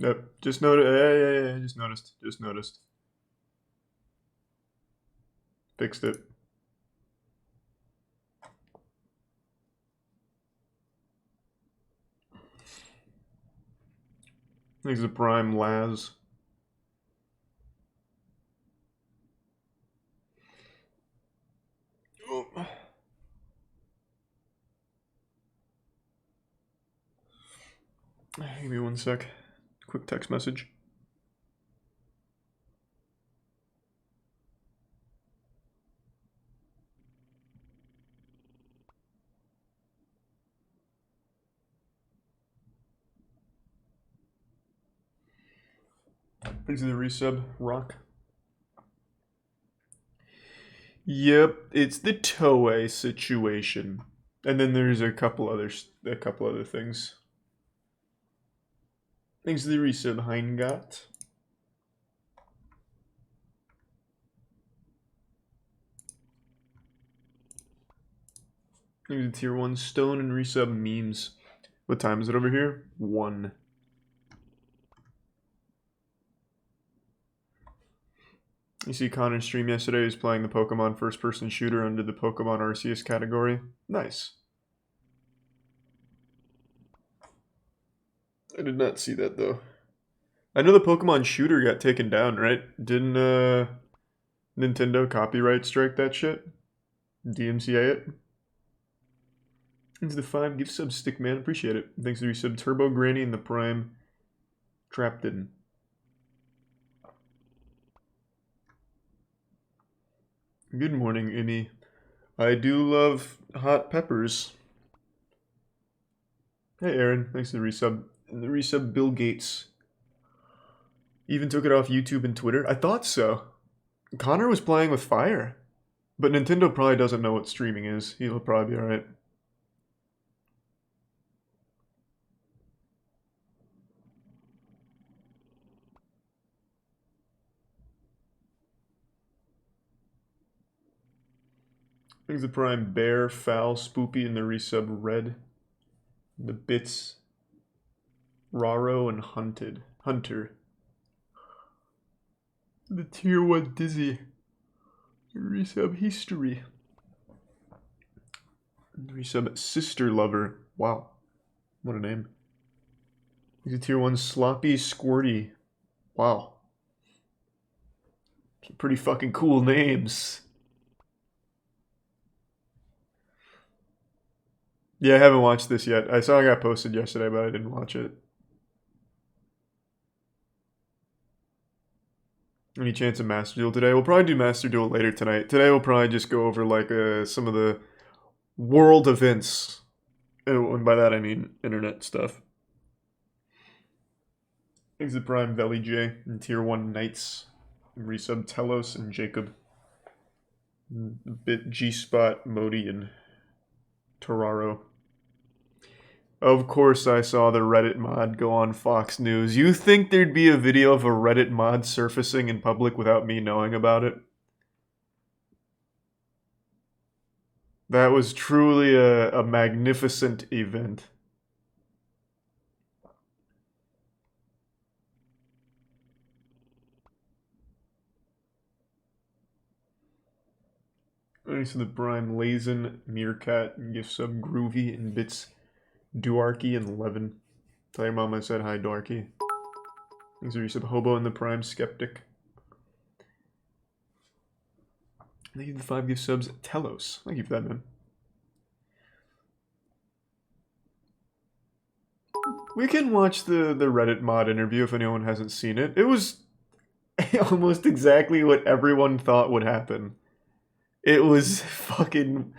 Yep. Just noticed. Yeah. Just noticed. Just noticed. Fixed it. Thanks to Prime Laz. Oh. Give me one sec. Quick text message. Thanks to the resub, Rock. Yep, it's the Toei situation, and then there's a couple other things. Thanks to the resub, Heingot. Thanks to tier 1 Stone and resub memes. What time is it over here? 1. You see Connor's stream yesterday. He was playing the Pokemon first-person shooter under the Pokemon Arceus category. Nice. I did not see that, though. I know the Pokemon shooter got taken down, right? Didn't Nintendo copyright strike that shit? DMCA it? Into the 5 gift sub, Stickman. Appreciate it. Thanks to the resub, Turbo Granny and the Prime Trapped In. Good morning, Imi. I do love hot peppers. Hey, Aaron. Thanks to the resub. And the resub, Bill Gates. Even took it off YouTube and Twitter. I thought so. Connor was playing with fire. But Nintendo probably doesn't know what streaming is. He'll probably be alright. Thanks to Prime Bear, Foul, Spoopy, and the resub Red. The Bits, Raro, and Hunter. The tier 1 Dizzy. Resub History. Resub Sister Lover. Wow. What a name. The tier 1 Sloppy Squirty. Wow. Some pretty fucking cool names. Yeah, I haven't watched this yet. I saw it got posted yesterday, but I didn't watch it. Any chance of Master Duel today? We'll probably do Master Duel later tonight. Today we'll probably just go over like some of the world events. And by that I mean internet stuff. Thanks to Prime Valley J and tier 1 Knights. Resub Telos and Jacob. Bit G-Spot, Modi, and Toraro. Of course I saw the Reddit mod go on Fox News. You think there'd be a video of a Reddit mod surfacing in public without me knowing about it? That was truly a magnificent event. Thanks to the Prime Lazen, Meerkat, and gift sub Groovy and Bits Duarky and Levin. Tell your mom I said hi, Duarky. Thanks to resub Hobo and the Prime Skeptic. Thank you for the 5 gift subs, Telos. Thank you for that, man. We can watch the Reddit mod interview if anyone hasn't seen it. It was almost exactly what everyone thought would happen. It was fucking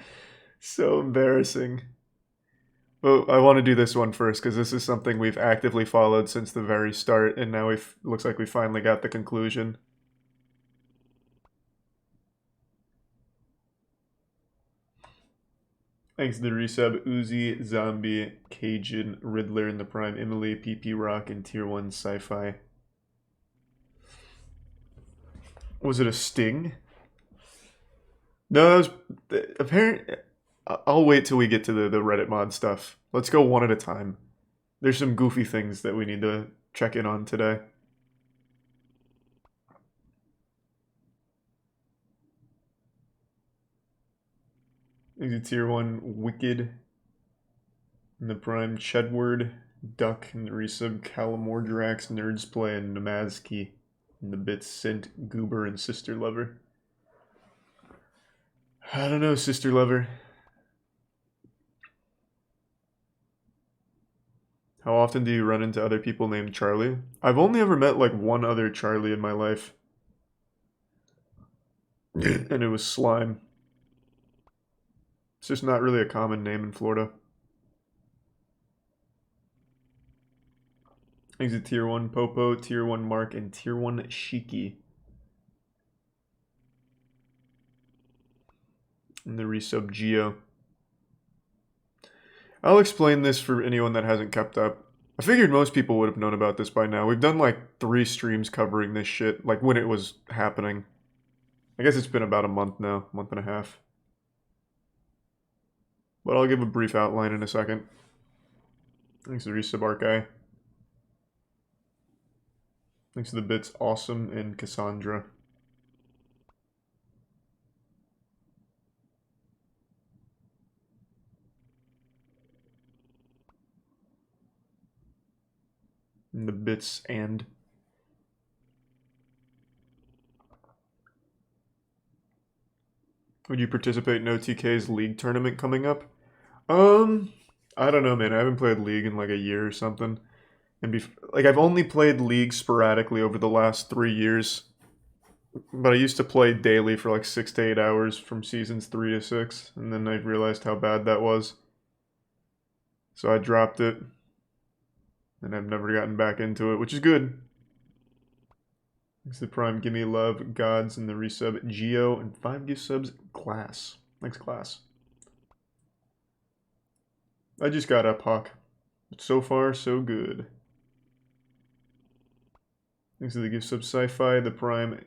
so embarrassing. Well, I want to do this one first because this is something we've actively followed since the very start, and now looks like we finally got the conclusion. Thanks to the resub, Uzi, Zombie, Cajun, Riddler, and the Prime Emily, PP Rock, and Tier 1 Sci-Fi. Was it a sting? No, that was apparent. I'll wait till we get to the Reddit mod stuff. Let's go one at a time. There's some goofy things that we need to check in on today. He's a tier 1 Wicked in the Prime, Chedward, Duck in the resub, Calamordrax, Nerds Play, and Namazki in the bits, Sint, Goober, and Sister Lover. I don't know, Sister Lover. How often do you run into other people named Charlie? I've only ever met like one other Charlie in my life. And it was Slime. It's just not really a common name in Florida. He's a tier 1 Popo, tier 1 Mark, and tier 1 Shiki. And the resub Geo. I'll explain this for anyone that hasn't kept up. I figured most people would have known about this by now. We've done like 3 streams covering this shit, like when it was happening. I guess it's been about a month now, month and a half. But I'll give a brief outline in a second. Thanks to the resub art guy. Thanks to the bits Awesome and Cassandra. And the bits and. Would you participate in OTK's League tournament coming up? I don't know, man. I haven't played League in like a year or something. And like I've only played League sporadically over the last 3 years. But I used to play daily for like 6 to 8 hours from seasons 3 to 6, and then I realized how bad that was. So I dropped it, and I've never gotten back into it, which is good. Thanks to the Prime, Gimme Love, Gods, and the resub Geo, and 5 gift subs, Glass. Thanks, Glass. I just got up, Hawk. But so far, so good. Thanks to the gift sub Sci-Fi, the Prime,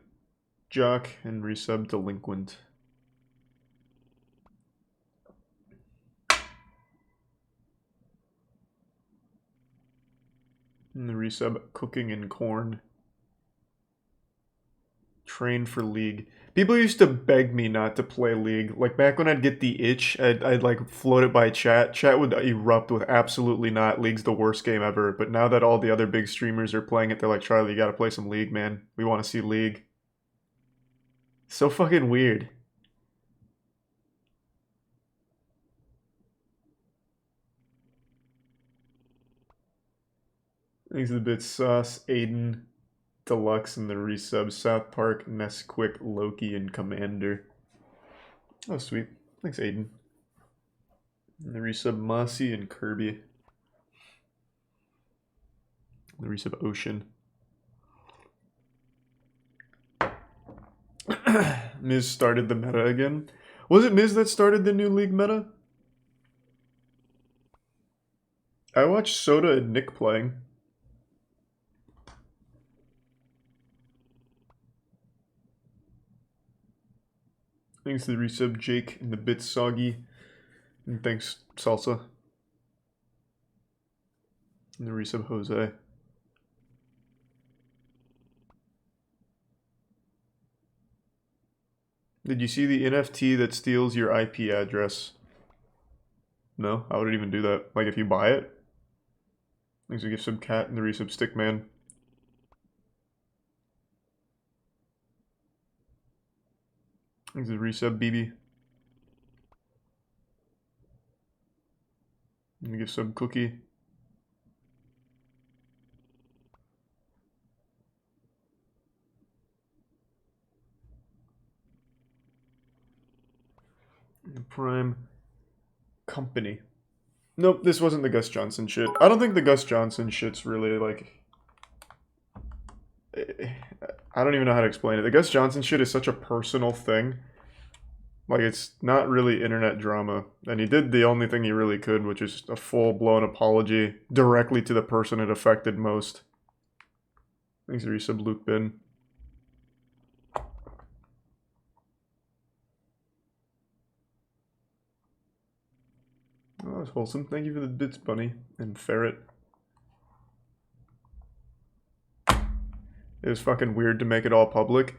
Jock, and resub Delinquent. And the resub Cooking and Corn. Train for League. People used to beg me not to play League. Like back when I'd get the itch, I'd like float it by chat. Chat would erupt with absolutely not. League's the worst game ever. But now that all the other big streamers are playing it, they're like, Charlie, you gotta play some League, man. We want to see League. So fucking weird. Thanks to the bits Sauce, Aiden, Deluxe, and the resub South Park, Nesquik, Loki, and Commander. Oh, sweet. Thanks, Aiden. And the resub Mossy and Kirby. The resub Ocean. Miz started the meta again. Was it Miz that started the new League meta? I watched Soda and Nick playing. Thanks to the resub Jake and the bits Soggy. And thanks Salsa. And the resub Jose. Did you see the NFT that steals your IP address? No, I wouldn't even do that. Like if you buy it. Thanks to gift sub Cat and the resub Stickman. Thanks to the resub BB. And the gift sub Cookie. And Prime Company. Nope, this wasn't the Gus Johnson shit. I don't think the Gus Johnson shit's really like... I don't even know how to explain it. The Gus Johnson shit is such a personal thing. Like, it's not really internet drama. And he did the only thing he really could, which is a full-blown apology directly to the person it affected most. Thanks for resub Luke Bin. Oh, that's wholesome. Thank you for the bits, Bunny. And Ferret. It was fucking weird to make it all public.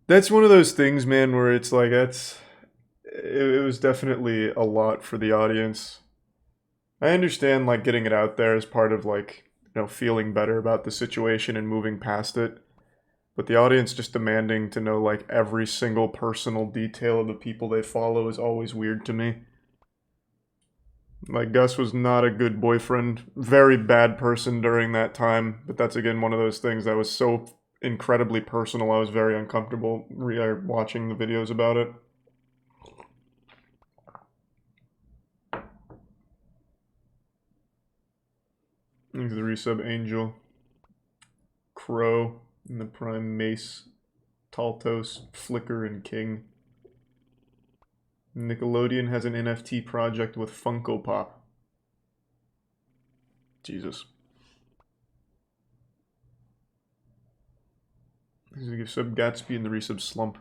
That's one of those things, man, where it's like, it was definitely a lot for the audience. I understand, like, getting it out there as part of, like, you know, feeling better about the situation and moving past it. But the audience just demanding to know, like, every single personal detail of the people they follow is always weird to me. Like, Gus was not a good boyfriend. Very bad person during that time. But that's, again, one of those things that was so incredibly personal. I was very uncomfortable watching the videos about it. Thanks to the resub, Angel. Crow in the Prime, Mace, Taltos, Flicker, and King. Nickelodeon has an NFT project with Funko Pop. Jesus. This is a give sub Gatsby and the resub Slump.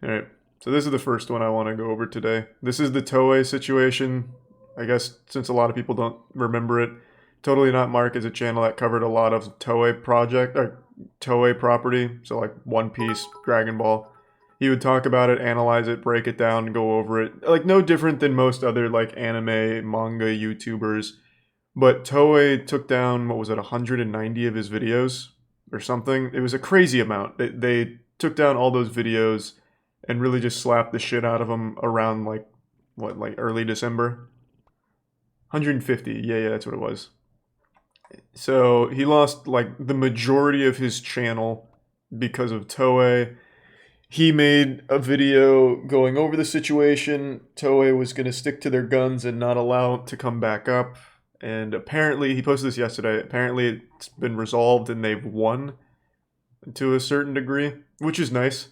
Alright, so this is the first one I want to go over today. This is the Toei situation. I guess since a lot of people don't remember it, Totally Not Mark is a channel that covered a lot of Toei property, so like One Piece, Dragon Ball. He would talk about it, analyze it, break it down, go over it. Like, no different than most other, like, anime, manga YouTubers. But Toei took down, what was it, 190 of his videos? Or something? It was a crazy amount. They took down all those videos and really just slapped the shit out of them around, like, what, like, early December? 150, yeah, that's what it was. So, he lost, like, the majority of his channel because of Toei. He made a video going over the situation. Toei was going to stick to their guns and not allow it to come back up. And apparently, he posted this yesterday, apparently it's been resolved and they've won to a certain degree, which is nice.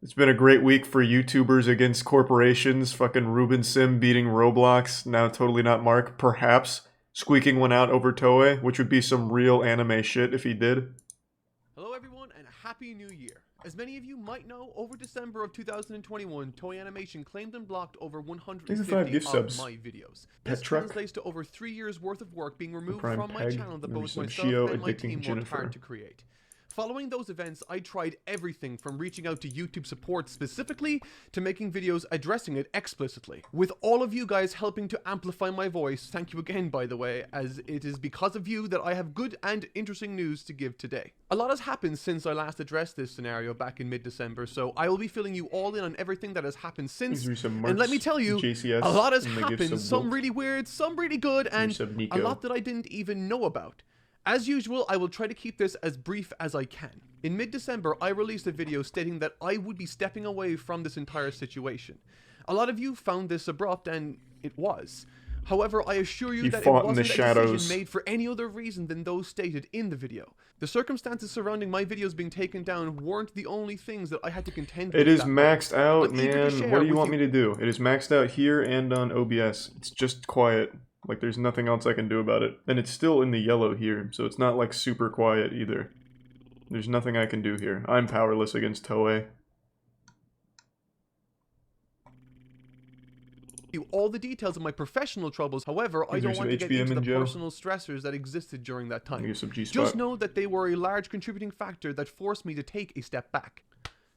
It's been a great week for YouTubers against corporations. Fucking Ruben Sim beating Roblox, now Totally Not Mark, perhaps squeaking one out over Toei, which would be some real anime shit if he did. Hello everyone and Happy New Year. As many of you might know, over December of 2021, Toei Animation claimed and blocked over 150 of my videos. This translates to over 3 years worth of work being removed from my channel that both myself and my team worked hard to create. Following those events, I tried everything from reaching out to YouTube support specifically to making videos addressing it explicitly. With all of you guys helping to amplify my voice, thank you again by the way, as it is because of you that I have good and interesting news to give today. A lot has happened since I last addressed this scenario back in mid-December, so I will be filling you all in on everything that has happened since. And let me tell you, a lot has happened, some really weird, some really good, and a lot that I didn't even know about. As usual, I will try to keep this as brief as I can. In mid-December, I released a video stating that I would be stepping away from this entire situation. A lot of you found this abrupt, and it was. However, I assure you that it wasn't a decision made for any other reason than those stated in the video. The circumstances surrounding my videos being taken down weren't the only things that I had to contend with. It is maxed out, man. What do you want me to do? It is maxed out here and on OBS. It's just quiet. Like, there's nothing else I can do about it. And it's still in the yellow here, so it's not, like, super quiet either. There's nothing I can do here. I'm powerless against Toei. All the details of my professional troubles, however, I don't want to get into the personal stressors that existed during that time. Just know that they were a large contributing factor that forced me to take a step back.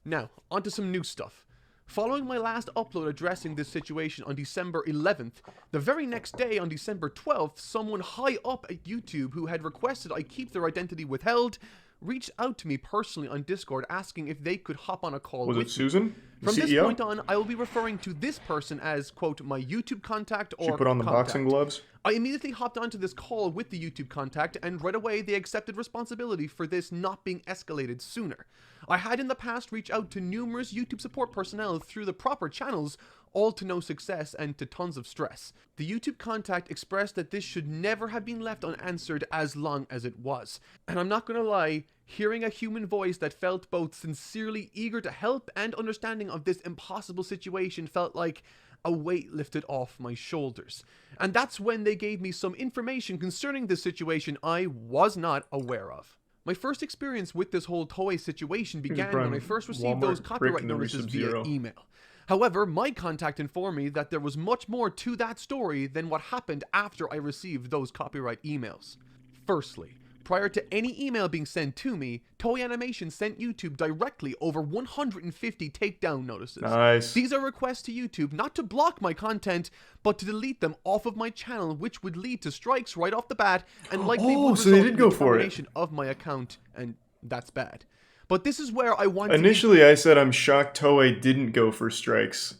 Now, onto some new stuff. Following my last upload addressing this situation on December 11th, the very next day on December 12th, someone high up at YouTube who had requested I keep their identity withheld reached out to me personally on Discord asking if they could hop on a call with me. Was it Susan? From this point on, I will be referring to this person as, quote, my YouTube contact or She put on the boxing gloves? I immediately hopped onto this call with the YouTube contact, and right away they accepted responsibility for this not being escalated sooner. I had in the past reached out to numerous YouTube support personnel through the proper channels, all to no success and to tons of stress. The YouTube contact expressed that this should never have been left unanswered as long as it was. And I'm not gonna lie, hearing a human voice that felt both sincerely eager to help and understanding of this impossible situation felt like a weight lifted off my shoulders. And that's when they gave me some information concerning this situation I was not aware of. My first experience with this whole Toei situation began when I first received those copyright notices via email. However, my contact informed me that there was much more to that story than what happened after I received those copyright emails. Firstly, prior to any email being sent to me, Toei Animation sent YouTube directly over 150 takedown notices. Nice. These are requests to YouTube not to block my content, but to delete them off of my channel, which would lead to strikes right off the bat and likely would so they result did in go the for it. termination of my account, and that's bad. But this is where I want Initially, I said I'm shocked Toei didn't go for strikes.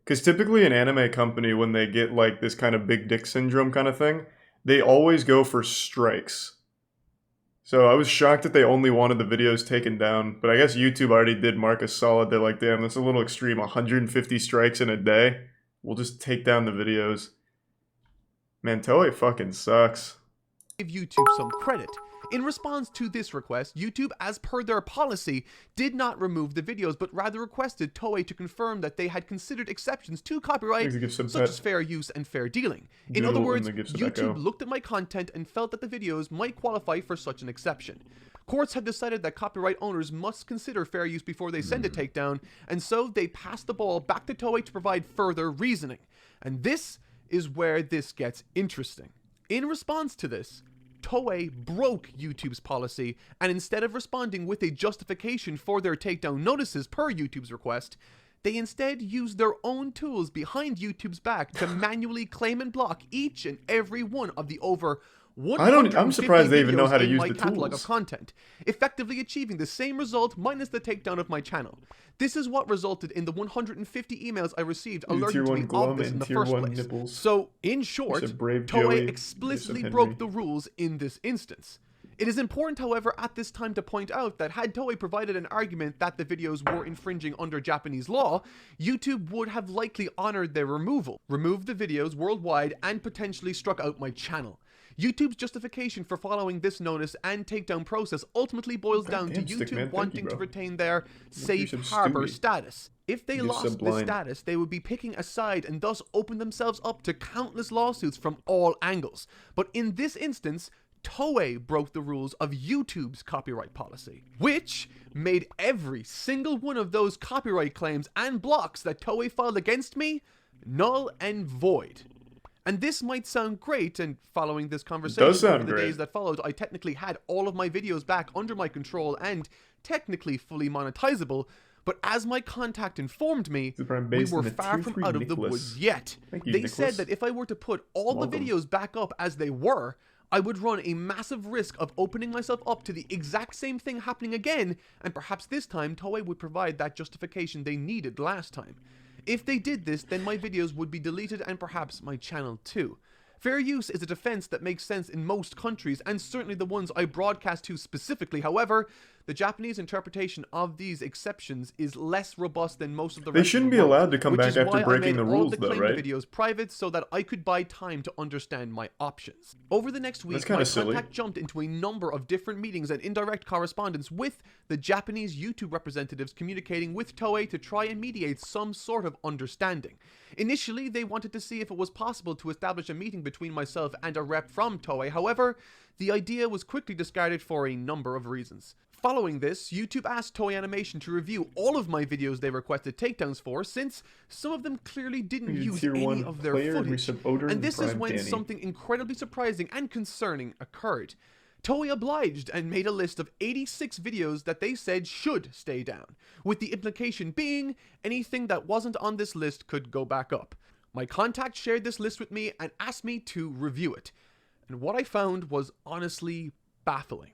Because typically an anime company, when they get like this kind of big dick syndrome kind of thing, they always go for strikes. So I was shocked that they only wanted the videos taken down. But I guess YouTube already did mark us solid. They're like, damn, that's a little extreme. 150 strikes in a day? We'll just take down the videos. Man, Toei fucking sucks. Give YouTube some credit. In response to this request, YouTube, as per their policy, did not remove the videos, but rather requested Toei to confirm that they had considered exceptions to copyright, such as fair use and fair dealing. In other words, YouTube looked at my content and felt that the videos might qualify for such an exception. Courts have decided that copyright owners must consider fair use before they send a takedown, and so they passed the ball back to Toei to provide further reasoning. And this is where this gets interesting. In response to this, Toei broke YouTube's policy, and instead of responding with a justification for their takedown notices per YouTube's request, they instead used their own tools behind YouTube's back to manually claim and block each and every one of the over 150 I'm surprised they even know how to use my the catalog tools. of content, effectively achieving the same result minus the takedown of my channel. This is what resulted in the 150 emails I received alerting me of this in the first place. Nipples. So, in short, Toei explicitly broke the rules in this instance. It is important, however, at this time to point out that had Toei provided an argument that the videos were infringing under Japanese law, YouTube would have likely honored their removal, removed the videos worldwide, and potentially struck out my channel. YouTube's justification for following this notice and takedown process ultimately boils down to YouTube wanting to retain their safe harbor status. If they lost this status, they would be picking a side and thus open themselves up to countless lawsuits from all angles. But in this instance, Toei broke the rules of YouTube's copyright policy, which made every single one of those copyright claims and blocks that Toei filed against me null and void. And this might sound great, and following this conversation over the days that followed, I technically had all of my videos back under my control and technically fully monetizable, but as my contact informed me, we were far from out of the woods yet. They said that if I were to put all the videos back up as they were, I would run a massive risk of opening myself up to the exact same thing happening again, and perhaps this time Toei would provide that justification they needed last time. If they did this, then my videos would be deleted and perhaps my channel too. Fair use is a defense that makes sense in most countries, and certainly the ones I broadcast to specifically. However, the Japanese interpretation of these exceptions is less robust than most of the rest of the world. They shouldn't be allowed to come back after breaking the rules, though, right? Videos private so that I could buy time to understand my options. Over the next week, my contact jumped into a number of different meetings and indirect correspondence with the Japanese YouTube representatives communicating with Toei to try and mediate some sort of understanding. Initially, they wanted to see if it was possible to establish a meeting between myself and a rep from Toei. However, the idea was quickly discarded for a number of reasons. Following this, YouTube asked Toei Animation to review all of my videos they requested takedowns for, since some of them clearly didn't use any of their footage. And this is when something incredibly surprising and concerning occurred. Toei obliged and made a list of 86 videos that they said should stay down, with the implication being anything that wasn't on this list could go back up. My contact shared this list with me and asked me to review it, and what I found was honestly baffling.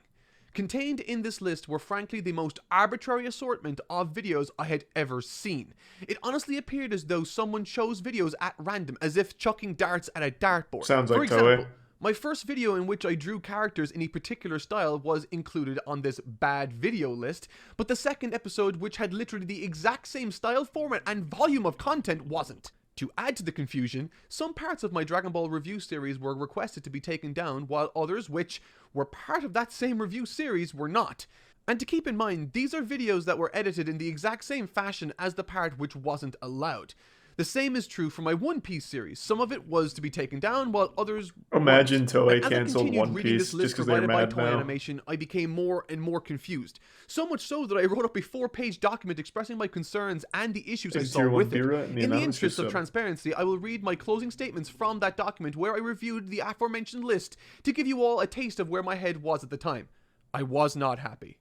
Contained in this list were frankly the most arbitrary assortment of videos I had ever seen. It honestly appeared as though someone chose videos at random, as if chucking darts at a dartboard. Sounds like For example, Toei. My first video in which I drew characters in a particular style was included on this bad video list, but the second episode, which had literally the exact same style, format, and volume of content, wasn't. To add to the confusion, some parts of my Dragon Ball review series were requested to be taken down, while others, which were part of that same review series, were not. And to keep in mind, these are videos that were edited in the exact same fashion as the part which wasn't allowed. The same is true for my One Piece series. Some of it was to be taken down, while others Imagine weren't. Toei And as I canceled continued One reading Piece this list just because they're provided by mad Toei now. Animation, I became more and more confused. So much so that I wrote up a 4-page document expressing my concerns and the issues I saw with it. In the interest of transparency, I will read my closing statements from that document where I reviewed the aforementioned list to give you all a taste of where my head was at the time. I was not happy.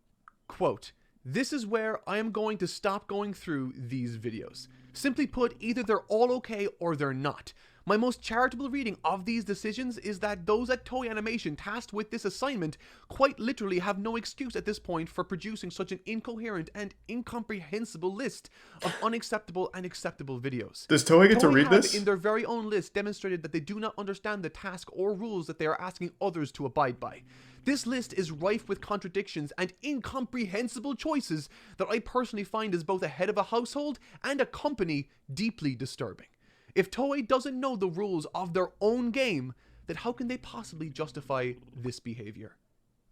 Quote, "This is where I am going to stop going through these videos. Simply put, either they're all okay or they're not. My most charitable reading of these decisions is that those at Toei Animation tasked with this assignment quite literally have no excuse at this point for producing such an incoherent and incomprehensible list of unacceptable and acceptable videos. Does Toei get to read have, this? in their very own list, demonstrated that they do not understand the task or rules that they are asking others to abide by. This list is rife with contradictions and incomprehensible choices that I personally find as both a head of a household and a company deeply disturbing. If Toei doesn't know the rules of their own game, then how can they possibly justify this behavior?"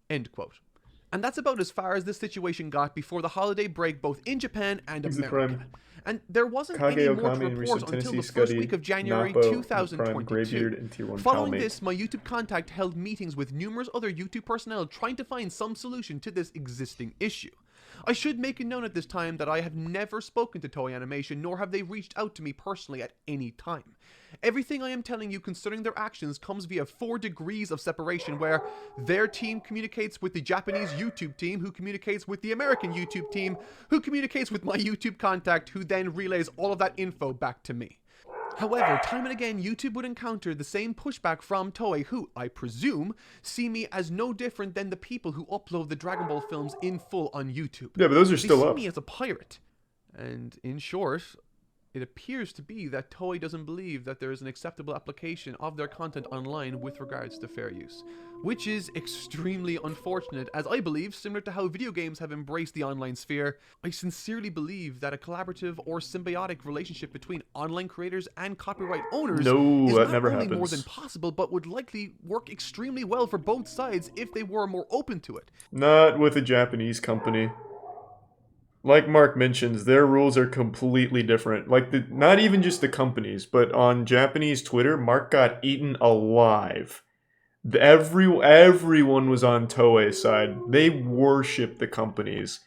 End quote. And that's about as far as this situation got before the holiday break both in Japan and America. And there wasn't any more to report until the first week of January 2022. Following this, my YouTube contact held meetings with numerous other YouTube personnel trying to find some solution to this existing issue. I should make it known at this time that I have never spoken to Toei Animation, nor have they reached out to me personally at any time. Everything I am telling you concerning their actions comes via 4 degrees of separation, where their team communicates with the Japanese YouTube team, who communicates with the American YouTube team, who communicates with my YouTube contact, who then relays all of that info back to me. However, time and again, YouTube would encounter the same pushback from Toei, who, I presume, see me as no different than the people who upload the Dragon Ball films in full on YouTube. Yeah, but those are still up. They see me as a pirate. And in short, it appears to be that Toei doesn't believe that there is an acceptable application of their content online with regards to fair use. Which is extremely unfortunate, as I believe, similar to how video games have embraced the online sphere, I sincerely believe that a collaborative or symbiotic relationship between online creators and copyright owners is not only more than possible, but would likely work extremely well for both sides if they were more open to it. Not with a Japanese company. Like Mark mentions, their rules are completely different. Like, not even just the companies, but on Japanese Twitter, Mark got eaten alive. Everyone was on Toei's side. They worship the companies.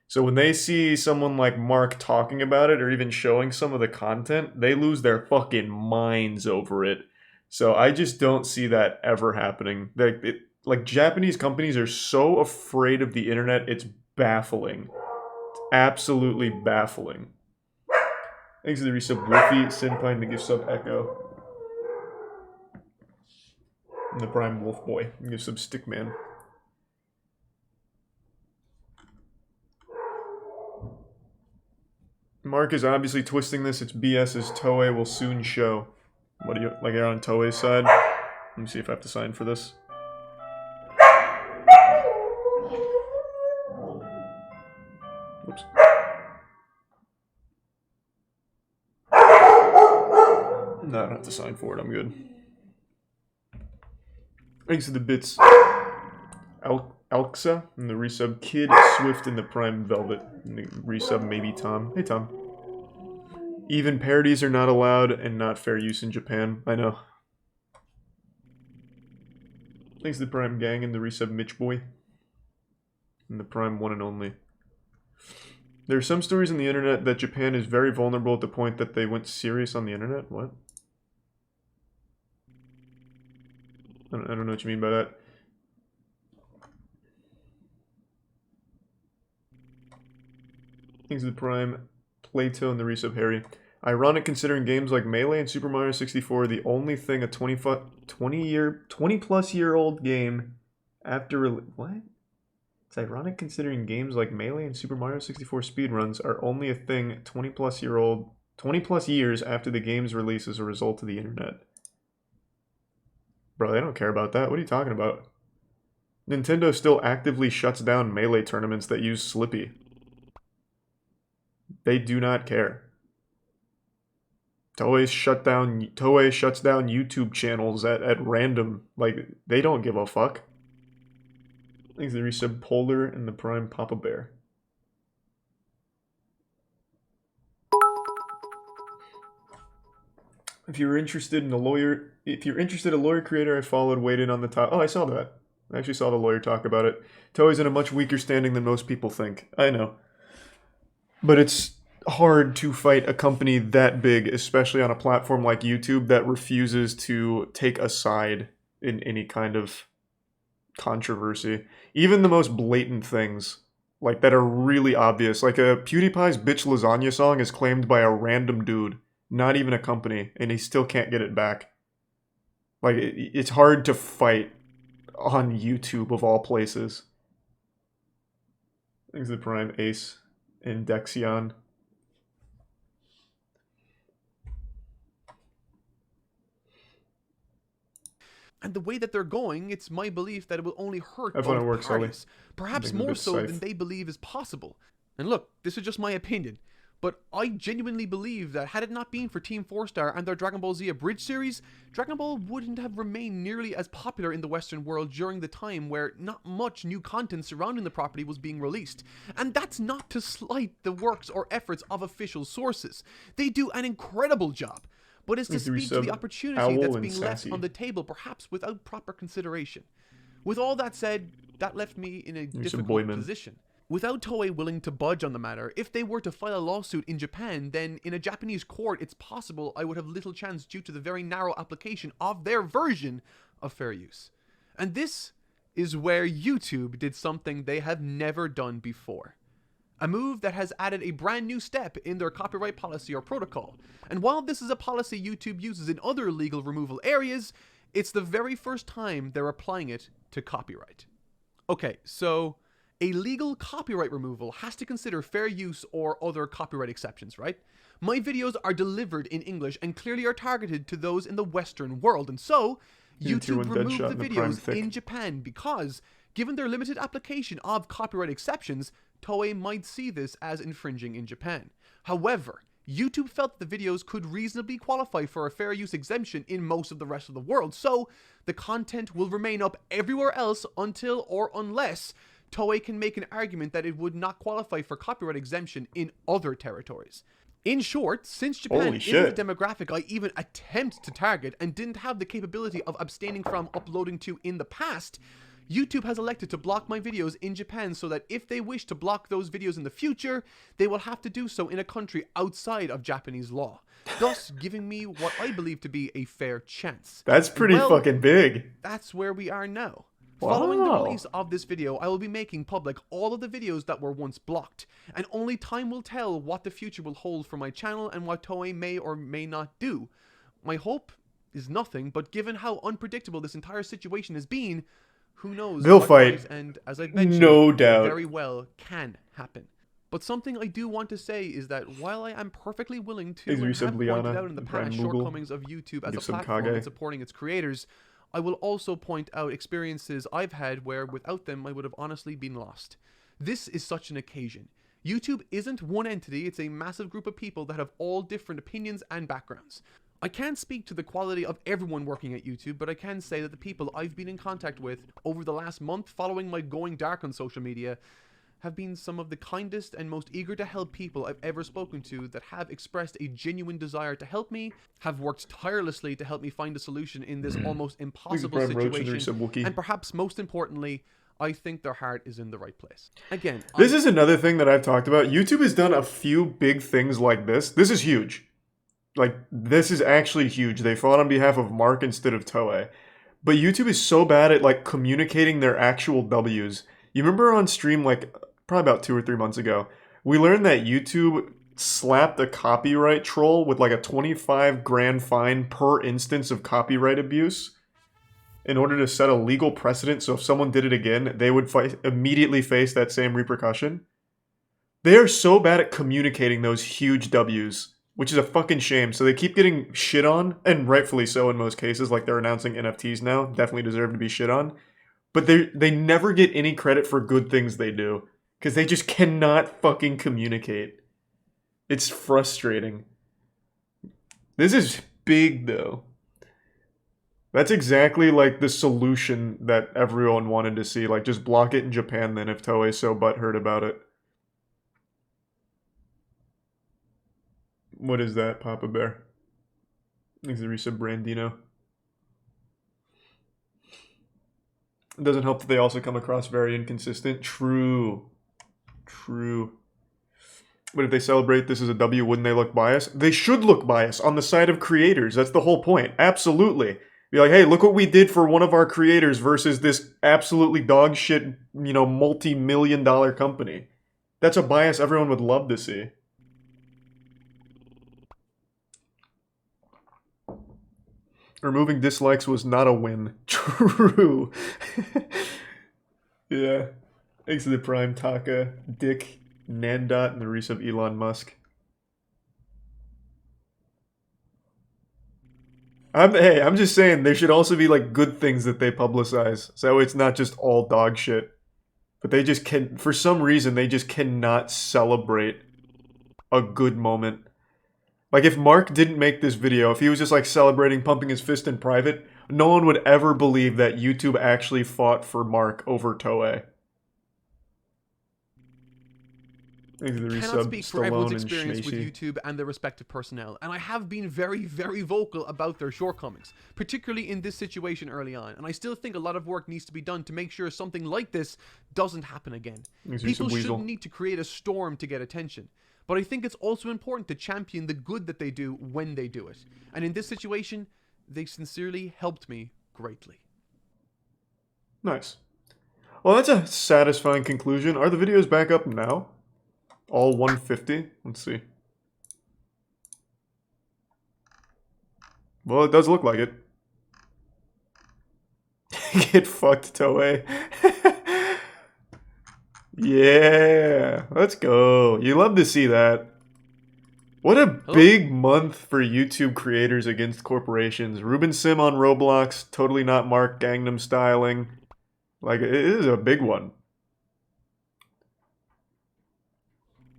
So when they see someone like Mark talking about it, or even showing some of the content, they lose their fucking minds over it. So I just don't see that ever happening. Like Japanese companies are so afraid of the internet, it's baffling. Absolutely baffling. Thanks to the resub Wolfie, Senpai, the gift sub Echo. And the Prime Wolf Boy, the gift sub Stickman. Mark is obviously twisting this. It's BS as Toei will soon show. What do you, like, you're on Toei's side? Let me see if I have to sign for this. Whoops. No, I don't have to sign for it. I'm good. Thanks to the bits. Alxa and the resub Kid Swift and the Prime Velvet and the resub maybe Tom. Hey Tom. Even parodies are not allowed and not fair use in Japan. I know. Thanks to the Prime Gang and the resub Mitch Boy. And the Prime One and Only. There are some stories on the internet that Japan is very vulnerable at the point that they went serious on the internet. What? I don't know what you mean by that. Thanks to the Prime, Plato, and the resub Harry. Ironic considering games like Melee and Super Mario 64 are the only thing a 20-plus year old game after what? It's ironic considering games like Melee and Super Mario 64 speedruns are only a thing 20 plus years after the game's release as a result of the internet. Bro, they don't care about that. What are you talking about? Nintendo still actively shuts down Melee tournaments that use Slippy. They do not care. Toei shuts down YouTube channels at random. Like, they don't give a fuck. Thanks to the resub Polar and the Prime Papa Bear. If you're interested in a lawyer creator, I followed, weighed in on the top. Oh, I saw that. I actually saw the lawyer talk about it. Toei's in a much weaker standing than most people think. I know. But it's hard to fight a company that big, especially on a platform like YouTube that refuses to take a side in any kind of controversy. Even the most blatant things, like that are really obvious. Like a PewDiePie's Bitch Lasagna song is claimed by a random dude, not even a company, and he still can't get it back. Like, it's hard to fight on YouTube of all places. Thanks to the Prime, Ace, and Dexion. And the way that they're going, it's my belief that it will only hurt both parties. Perhaps more so than they believe is possible. And look, this is just my opinion, but I genuinely believe that had it not been for Team 4-Star and their Dragon Ball Z Abridged series, Dragon Ball wouldn't have remained nearly as popular in the Western world during the time where not much new content surrounding the property was being released. And that's not to slight the works or efforts of official sources. They do an incredible job. But it's to speak to the opportunity that's being left on the table, perhaps without proper consideration. With all that said, that left me in a difficult position. Without Toei willing to budge on the matter, if they were to file a lawsuit in Japan, then in a Japanese court, it's possible I would have little chance due to the very narrow application of their version of fair use. And this is where YouTube did something they have never done before. A move that has added a brand new step in their copyright policy or protocol. And while this is a policy YouTube uses in other legal removal areas, it's the very first time they're applying it to copyright. Okay, so a legal copyright removal has to consider fair use or other copyright exceptions, right? My videos are delivered in English and clearly are targeted to those in the Western world, and so YouTube removed the videos in Japan because, given their limited application of copyright exceptions, Toei might see this as infringing in Japan. However, YouTube felt that the videos could reasonably qualify for a fair use exemption in most of the rest of the world, so the content will remain up everywhere else until or unless Toei can make an argument that it would not qualify for copyright exemption in other territories. In short, since Japan isn't the demographic I even attempt to target and didn't have the capability of abstaining from uploading to in the past, YouTube has elected to block my videos in Japan so that if they wish to block those videos in the future, they will have to do so in a country outside of Japanese law, thus giving me what I believe to be a fair chance. That's pretty fucking big. That's where we are now. Wow. Following the release of this video, I will be making public all of the videos that were once blocked, and only time will tell what the future will hold for my channel and what Toei may or may not do. My hope is nothing, but given how unpredictable this entire situation has been, who knows? They'll fight, and as I mentioned, no doubt, very well can happen. But something I do want to say is that while I am perfectly willing to and have pointed out in the past shortcomings of YouTube as a platform in supporting its creators, I will also point out experiences I've had where without them I would have honestly been lost. This is such an occasion. YouTube isn't one entity, it's a massive group of people that have all different opinions and backgrounds. I can't speak to the quality of everyone working at YouTube, but I can say that the people I've been in contact with over the last month following my going dark on social media have been some of the kindest and most eager to help people I've ever spoken to that have expressed a genuine desire to help me, have worked tirelessly to help me find a solution in this almost impossible situation, and perhaps most importantly, I think their heart is in the right place. Again, this is another thing that I've talked about. YouTube has done a few big things like this. This is huge. Like, this is actually huge. They fought on behalf of Mark instead of Toei. But YouTube is so bad at, like, communicating their actual W's. You remember on stream, like, probably about 2 or 3 months ago, we learned that YouTube slapped a copyright troll with, like, a 25 grand fine per instance of copyright abuse in order to set a legal precedent, so if someone did it again, they would immediately face that same repercussion. They are so bad at communicating those huge W's, which is a fucking shame. So they keep getting shit on, and rightfully so in most cases, like they're announcing NFTs now, definitely deserve to be shit on. But they never get any credit for good things they do, because they just cannot fucking communicate. It's frustrating. This is big, though. That's exactly like the solution that everyone wanted to see. Like, just block it in Japan then if Toei's so butthurt about it. What is that, Papa Bear? Thanks to Risa Brandino. It doesn't help that they also come across very inconsistent. True. True. But if they celebrate this as a W, wouldn't they look biased? They should look biased on the side of creators. That's the whole point. Absolutely. Be like, hey, look what we did for one of our creators versus this absolutely dog shit, you know, multi-million-dollar company. That's a bias everyone would love to see. Removing dislikes was not a win. True. Yeah. Thanks to the Prime, Taka, Dick, Nandot, and the Reese of Elon Musk. I'm just saying there should also be like good things that they publicize, so it's not just all dog shit. But they just can, for some reason, they just cannot celebrate a good moment. Like if Mark didn't make this video, if he was just like celebrating pumping his fist in private, no one would ever believe that YouTube actually fought for Mark over Toei. Cannot speak for everyone's experience with YouTube and their respective personnel, and I have been very, very vocal about their shortcomings, particularly in this situation early on, and I still think a lot of work needs to be done to make sure something like this doesn't happen again. People shouldn't need to create a storm to get attention, but I think it's also important to champion the good that they do when they do it, and in this situation, they sincerely helped me greatly. Nice. Well, that's a satisfying conclusion. Are the videos back up now? All 150? Let's see. Well, it does look like it. Get fucked, Toei. Yeah, let's go. You love to see that. What a big month for YouTube creators against corporations. Ruben Sim on Roblox, totally not Mark, Gangnam styling. Like, it is a big one.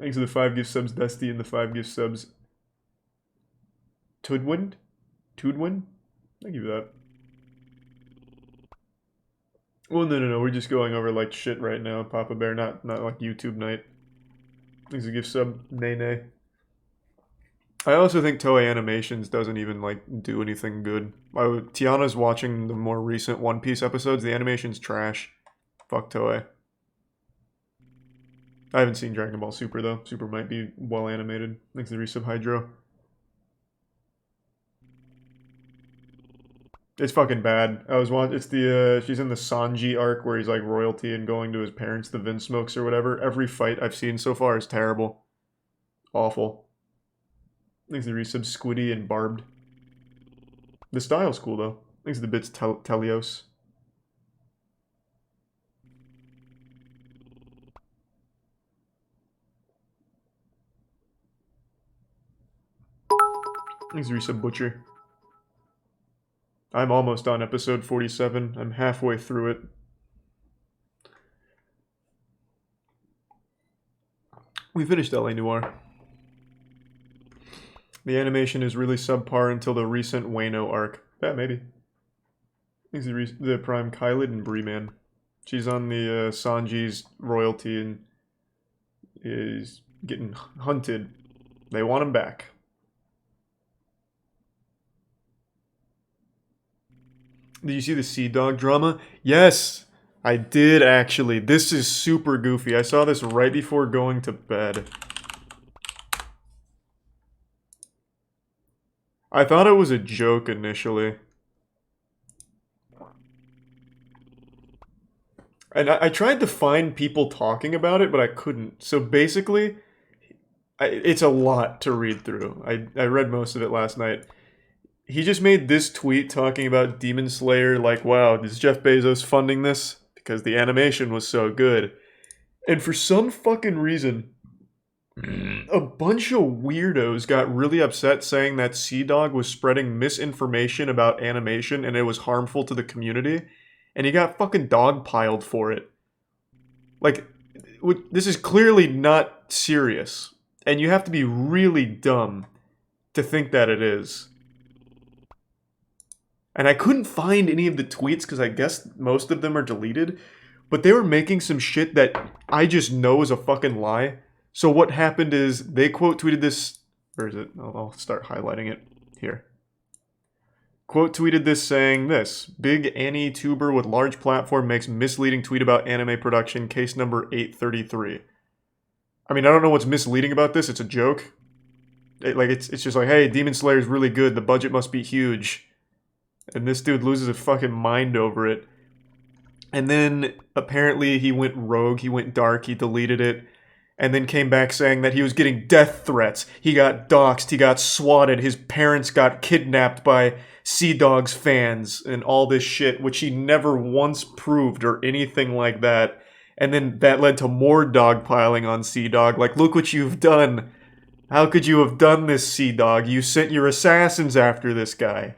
Thanks for the 5 gift subs, Dusty, and the 5 gift subs. Tudwin? Thank you for that. Well, no. We're just going over like shit right now, Papa Bear. Not like YouTube night. Thanks for the gift sub, Nay. I also think Toei Animations doesn't even like do anything good. Tiana's watching the more recent One Piece episodes. The animation's trash. Fuck Toei. I haven't seen Dragon Ball Super, though. Super might be well animated. Thanks to the resub Hydro. It's fucking bad. It's the, she's in the Sanji arc where he's like royalty and going to his parents, the Vinsmokes or whatever. Every fight I've seen so far is terrible. Awful. Thanks to the resub Squiddy and Barbed. The style's cool, though. Thanks to the bits Telios. Thanks, Resub Butcher. I'm almost on episode 47. I'm halfway through it. We finished LA Noire. The animation is really subpar until the recent Wano arc. Yeah, maybe. Thanks to the Prime Kylid and Breeman. She's on the Sanji's royalty and is getting hunted. They want him back. Did you see the Sea Dog drama? Yes, I did actually. This is super goofy. I saw this right before going to bed. I thought it was a joke initially. And I tried to find people talking about it, but I couldn't. So basically, it's a lot to read through. I read most of it last night. He just made this tweet talking about Demon Slayer, like, wow, is Jeff Bezos funding this? Because the animation was so good. And for some fucking reason, a bunch of weirdos got really upset saying that Sea Dog was spreading misinformation about animation and it was harmful to the community. And he got fucking dogpiled for it. Like, this is clearly not serious. And you have to be really dumb to think that it is. And I couldn't find any of the tweets because I guess most of them are deleted. But they were making some shit that I just know is a fucking lie. So what happened is they quote tweeted this. Where is it? I'll start highlighting it here. Quote tweeted this saying this: Big Annie tuber with large platform makes misleading tweet about anime production, case number 833. I mean, I don't know what's misleading about this. It's a joke. It's just like, hey, Demon Slayer's really good. The budget must be huge. And this dude loses his fucking mind over it. And then apparently he went rogue. He went dark. He deleted it. And then came back saying that he was getting death threats. He got doxxed. He got swatted. His parents got kidnapped by Sea Dog's fans and all this shit, which he never once proved or anything like that. And then that led to more dogpiling on Sea Dog. Like, look what you've done. How could you have done this, Sea Dog? You sent your assassins after this guy.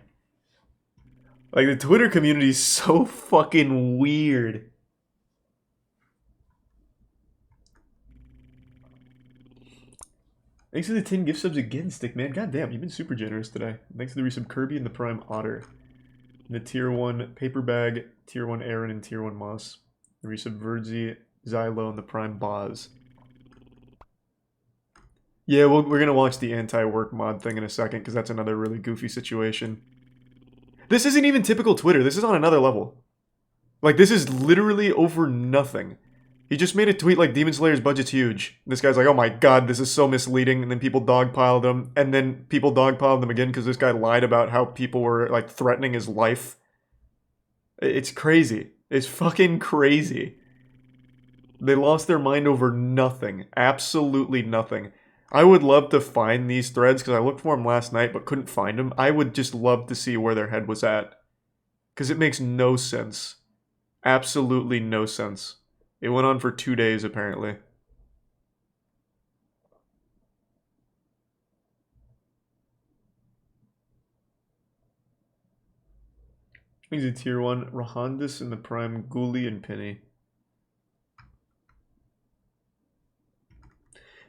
Like, the Twitter community is so fucking weird. Thanks for the 10 gift subs again, Stickman. God damn, you've been super generous today. Thanks for the resub Kirby and the Prime Otter. And the Tier 1 Paper Bag, Tier 1 Aaron, and Tier 1 Moss. The resub Verzi, Xylo, and the Prime Boz. Yeah, we're gonna watch the anti-work mod thing in a second, because that's another really goofy situation. This isn't even typical Twitter. This is on another level. Like, this is literally over nothing. He just made a tweet like, Demon Slayer's budget's huge. This guy's like, oh my god, this is so misleading. And then people dogpiled him. And then people dogpiled him again because this guy lied about how people were, like, threatening his life. It's crazy. It's fucking crazy. They lost their mind over nothing. Absolutely nothing. I would love to find these threads because I looked for them last night but couldn't find them. I would just love to see where their head was at. Because it makes no sense. Absolutely no sense. It went on for 2 days, apparently. He's a tier 1. Rahandis in the prime, Ghoulie and Penny.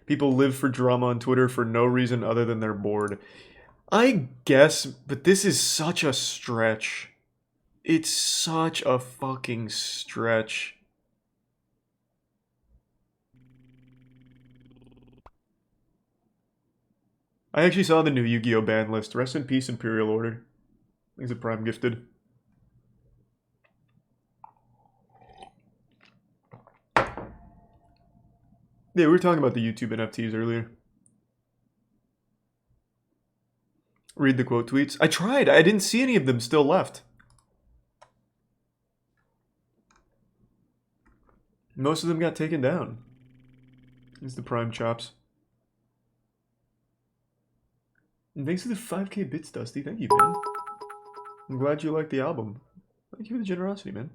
People live for drama on Twitter for no reason other than they're bored. I guess, but this is such a stretch. It's such a fucking stretch. I actually saw the new Yu-Gi-Oh! Ban list. Rest in peace, Imperial Order. Thanks a Prime gifted. Yeah, we were talking about the YouTube NFTs earlier. Read the quote tweets. I tried. I didn't see any of them still left. Most of them got taken down. It's the Prime chops. And thanks for the 5k bits, Dusty. Thank you, man. I'm glad you liked the album. Thank you for the generosity, man.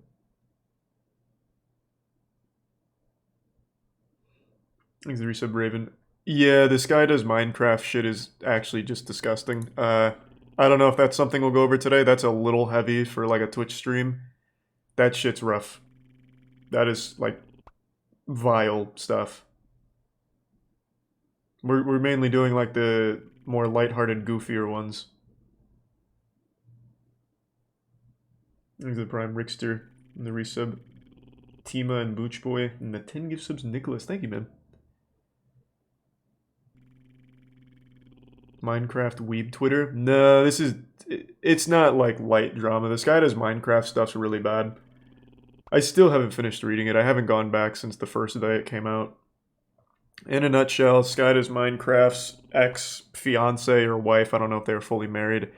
Thanks for the resub, Raven. Yeah, this guy does Minecraft shit is actually just disgusting. I don't know if that's something we'll go over today. That's a little heavy for like a Twitch stream. That shit's rough. That is like vile stuff. We're mainly doing like the more lighthearted, goofier ones. There's the Prime Rickster and the resub. Tima and Booch Boy and the 10 gift subs, Nicholas. Thank you, man. Minecraft weeb Twitter. No, this is... It's not like light drama. This guy does Minecraft stuff's really bad. I still haven't finished reading it. I haven't gone back since the first day it came out. In a nutshell, Sky does Minecraft's ex-fiance or wife, I don't know if they were fully married,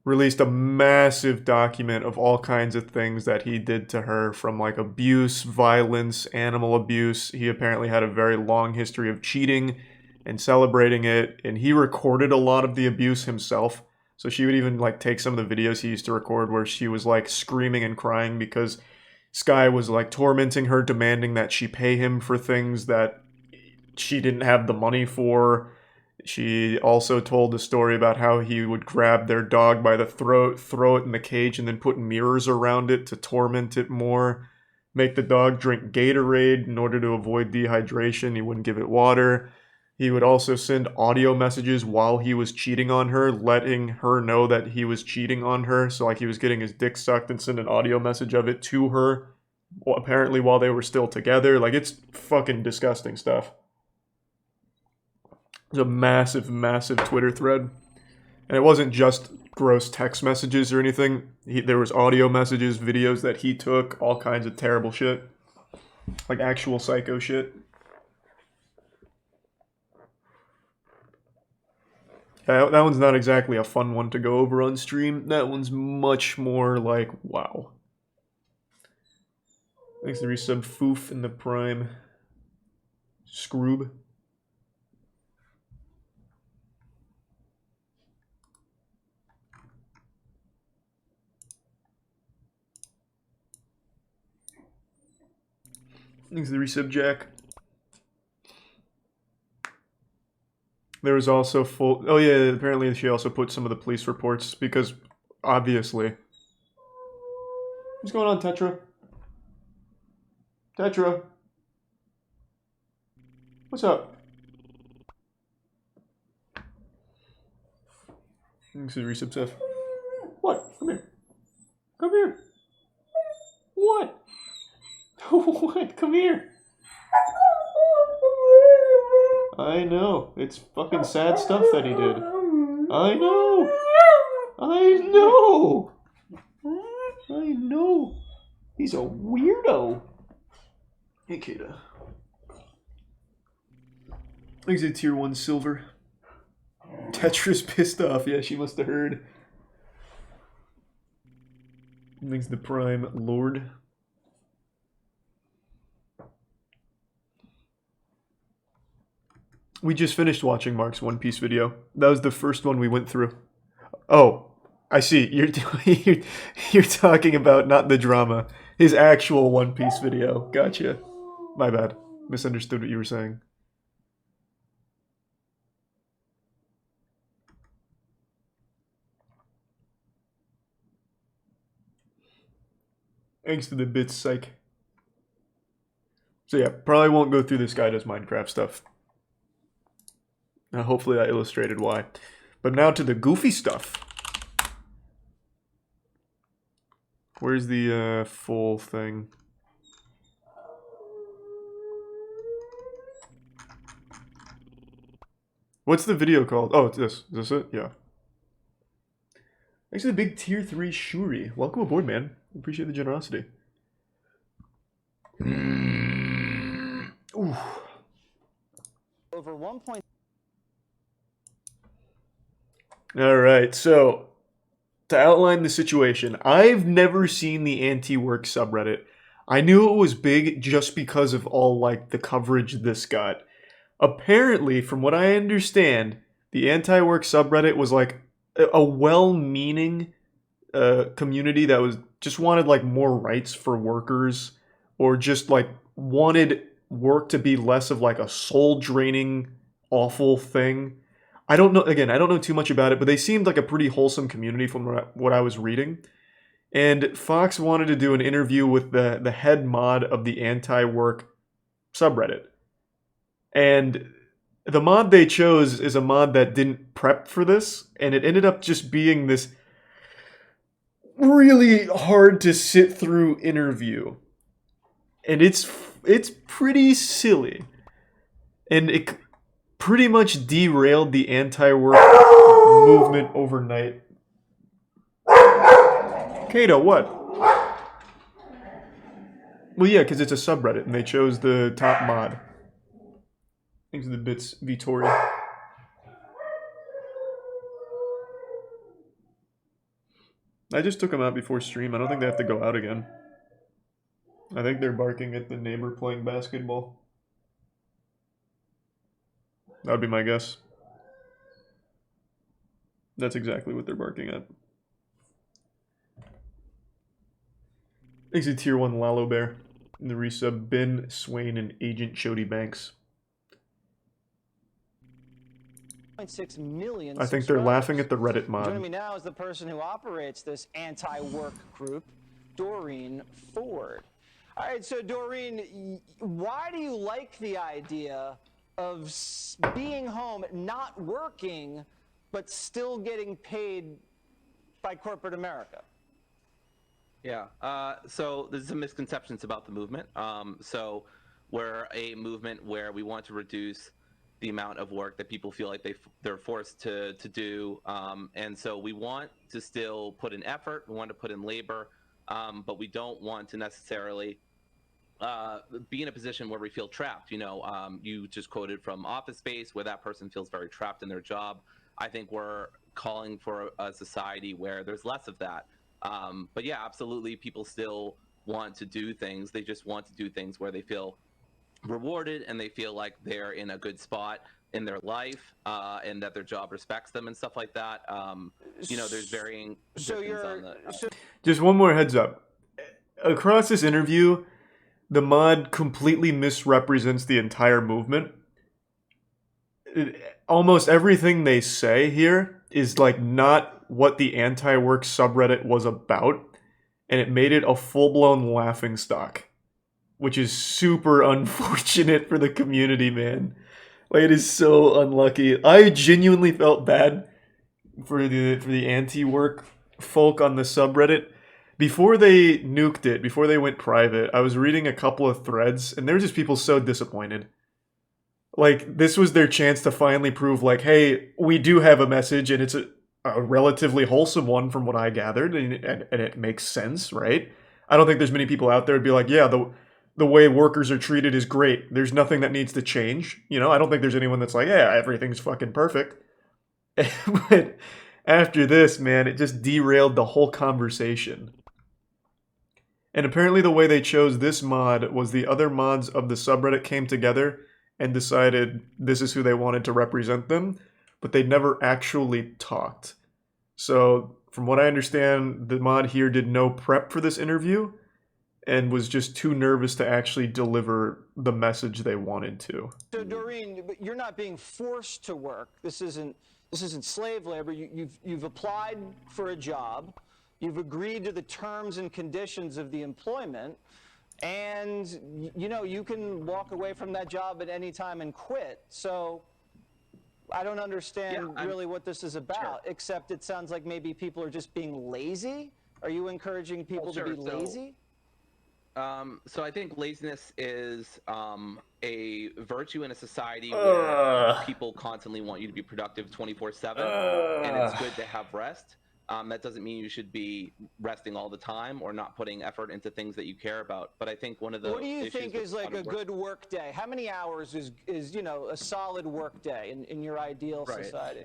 released a massive document of all kinds of things that he did to her, from like abuse, violence, animal abuse. He apparently had a very long history of cheating and celebrating it, and he recorded a lot of the abuse himself. So she would even like take some of the videos he used to record where she was like screaming and crying because Sky was like tormenting her, demanding that she pay him for things that she didn't have the money for. She also told a story about how he would grab their dog by the throat, throw it in the cage, and then put mirrors around it to torment it more. Make the dog drink Gatorade in order to avoid dehydration. He wouldn't give it water. He would also send audio messages while he was cheating on her, letting her know that he was cheating on her. So like he was getting his dick sucked and send an audio message of it to her, apparently while they were still together. Like, it's fucking disgusting stuff. It's a massive, massive Twitter thread. And it wasn't just gross text messages or anything. There was audio messages, videos that he took, all kinds of terrible shit. Like actual psycho shit. That one's not exactly a fun one to go over on stream. That one's much more like, wow. Thanks to the resub Foof in the Prime. Scroob. Thanks to the resub Jack. There was also full... Oh yeah, apparently she also put some of the police reports because, obviously... What's going on, Tetra? Tetra? What's up? Thanks to the resub Seth. What? Come here. Come here. What? What? Come here. I know. It's fucking sad stuff that he did. I know. I know. I know. He's a weirdo. Hey, Kata. Thanks to tier 1 silver. Tetra's pissed off. Yeah, she must have heard. Thanks to the Prime Lord. We just finished watching Mark's One Piece video. That was the first one we went through. Oh, I see. You're talking about not the drama. His actual One Piece video. Gotcha. My bad. Misunderstood what you were saying. Thanks to the bits, psych. So yeah, probably won't go through this guy does Minecraft stuff. Hopefully I illustrated why. But now to the goofy stuff. Where's the full thing? What's the video called? Oh, it's this. Is this it? Yeah. Thanks to the big tier 3 Shuri. Welcome aboard, man. Appreciate the generosity. Ooh. Over 1. Alright, so to outline the situation, I've never seen the anti-work subreddit. I knew it was big just because of all like the coverage this got. Apparently, from what I understand, the anti-work subreddit was like a well-meaning community that was just wanted like more rights for workers, or just like wanted work to be less of like a soul-draining, awful thing. I don't know, again, I don't know too much about it, but they seemed like a pretty wholesome community from what I was reading. And Fox wanted to do an interview with the head mod of the anti-work subreddit. And the mod they chose is a mod that didn't prep for this, and it ended up just being this really hard to sit through interview. And it's pretty silly. And it pretty much derailed the anti-work movement overnight. Kato, what? Well, yeah, because it's a subreddit, and they chose the top mod. Thanks to the bits, Vittoria. I just took them out before stream. I don't think they have to go out again. I think they're barking at the neighbor playing basketball. That would be my guess. That's exactly what they're barking at. Thanks to tier 1 Lalo Bear. In the resub, Ben, Swain, and Agent Chody Banks. 6 million I think they're laughing at the Reddit mod. Joining me now is the person who operates this anti-work group, Doreen Ford. All right, so Doreen, why do you like the idea of being home, not working, but still getting paid by corporate America? Yeah, so there's some misconceptions about the movement. So we're a movement where we want to reduce the amount of work that people feel like they're forced to do. And so we want to still put in effort, we want to put in labor, but we don't want to necessarily be in a position where we feel trapped. You just quoted from Office Space, where that person feels very trapped in their job. I think we're calling for a society where there's less of that. But yeah, absolutely, people still want to do things. They just want to do things where they feel rewarded and they feel like they're in a good spot in their life, and that their job respects them and stuff like that. There's varying opinions on that. Just one more heads up. Across this interview, the mod completely misrepresents the entire movement. Almost everything they say here is like not what the anti-work subreddit was about, and it made it a full-blown laughingstock, which is super unfortunate for the community, man. Like, it is so unlucky. I genuinely felt bad for the anti-work folk on the subreddit. Before they nuked it, before they went private, I was reading a couple of threads, and there were just people so disappointed. Like, this was their chance to finally prove, like, hey, we do have a message, and it's a relatively wholesome one from what I gathered, and it makes sense, right? I don't think there's many people out there who'd be like, yeah, the way workers are treated is great. There's nothing that needs to change. I don't think there's anyone that's like, yeah, everything's fucking perfect. But after this, man, it just derailed the whole conversation. And apparently the way they chose this mod was the other mods of the subreddit came together and decided this is who they wanted to represent them, but they never actually talked. So, from what I understand, the mod here did no prep for this interview and was just too nervous to actually deliver the message they wanted to. So, Doreen, but you're not being forced to work. This isn't slave labor. You've applied for a job. You've agreed to the terms and conditions of the employment, and you can walk away from that job at any time and quit. So I don't understand really what this is about, except it sounds like maybe people are just being lazy. Are you encouraging people to be lazy? So I think laziness is a virtue in a society where people constantly want you to be productive 24/7, and it's good to have rest. That doesn't mean you should be resting all the time or not putting effort into things that you care about. But I think one of the What do you think is like a good work day? How many hours is a solid work day in your ideal society?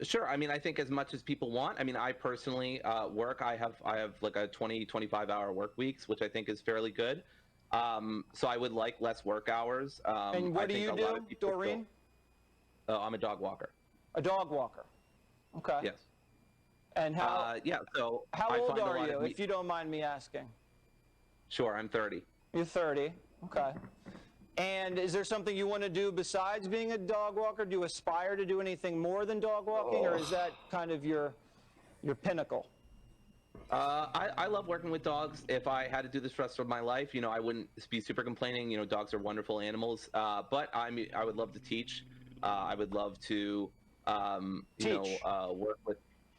Sure. I mean, I think as much as people want. I mean, I personally work. I have like a 20-25 hour work weeks, which I think is fairly good. So I would like less work hours. And what do you do, Doreen? I'm a dog walker. A dog walker. Okay. Yes. And how? So how old are you, if you don't mind me asking? Sure, I'm 30. You're 30. Okay. And is there something you want to do besides being a dog walker? Do you aspire to do anything more than dog walking, or is that kind of your pinnacle? I love working with dogs. If I had to do this for the rest of my life, I wouldn't be super complaining. Dogs are wonderful animals. But I would love to teach. I would love to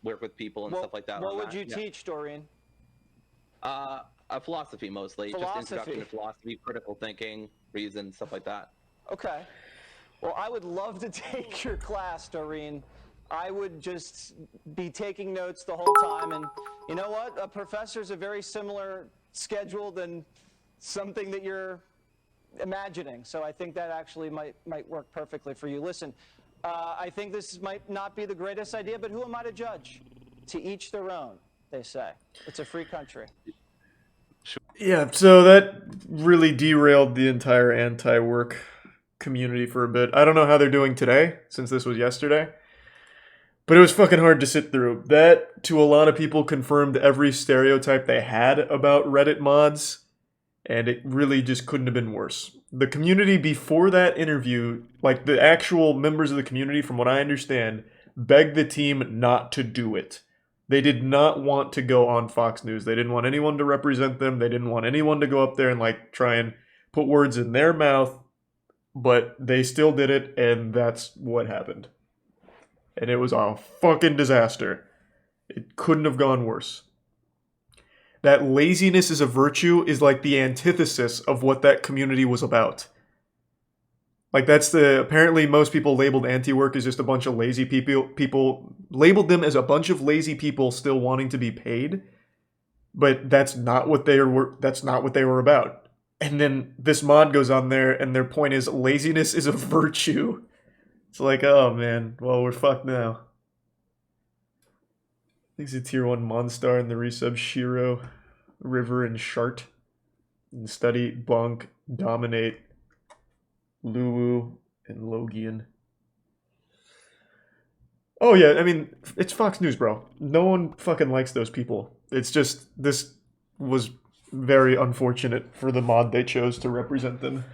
work with people and stuff like that. What would you teach, Doreen? Philosophy mostly. Just introduction to philosophy, critical thinking, reason, stuff like that. Okay. Well, I would love to take your class, Doreen. I would just be taking notes the whole time. And you know what? A professor's a very similar schedule than something that you're imagining. So I think that actually might work perfectly for you. Listen, I think this might not be the greatest idea, but who am I to judge? To each their own, they say. It's a free country. Yeah, so that really derailed the entire anti-work community for a bit. I don't know how they're doing today, since this was yesterday. But it was fucking hard to sit through. That, to a lot of people, confirmed every stereotype they had about Reddit mods. And it really just couldn't have been worse. The community before that interview, like the actual members of the community, from what I understand, begged the team not to do it. They did not want to go on Fox News. They didn't want anyone to represent them. They didn't want anyone to go up there and like try and put words in their mouth. But they still did it, and that's what happened. And it was a fucking disaster. It couldn't have gone worse. That laziness is a virtue is like the antithesis of what that community was about. Like that's apparently most people labeled anti-work as just a bunch of lazy people labeled them as a bunch of lazy people still wanting to be paid. But that's not what they were about. And then this mod goes on there and their point is laziness is a virtue. It's like, oh man, well we're fucked now. Thanks to Tier 1 Monstar and the resub Shiro, River and Shart. And Study, Bonk, Dominate, Luwu, and Logian. Oh yeah, I mean, it's Fox News, bro. No one fucking likes those people. It's just, this was very unfortunate for the mod they chose to represent them.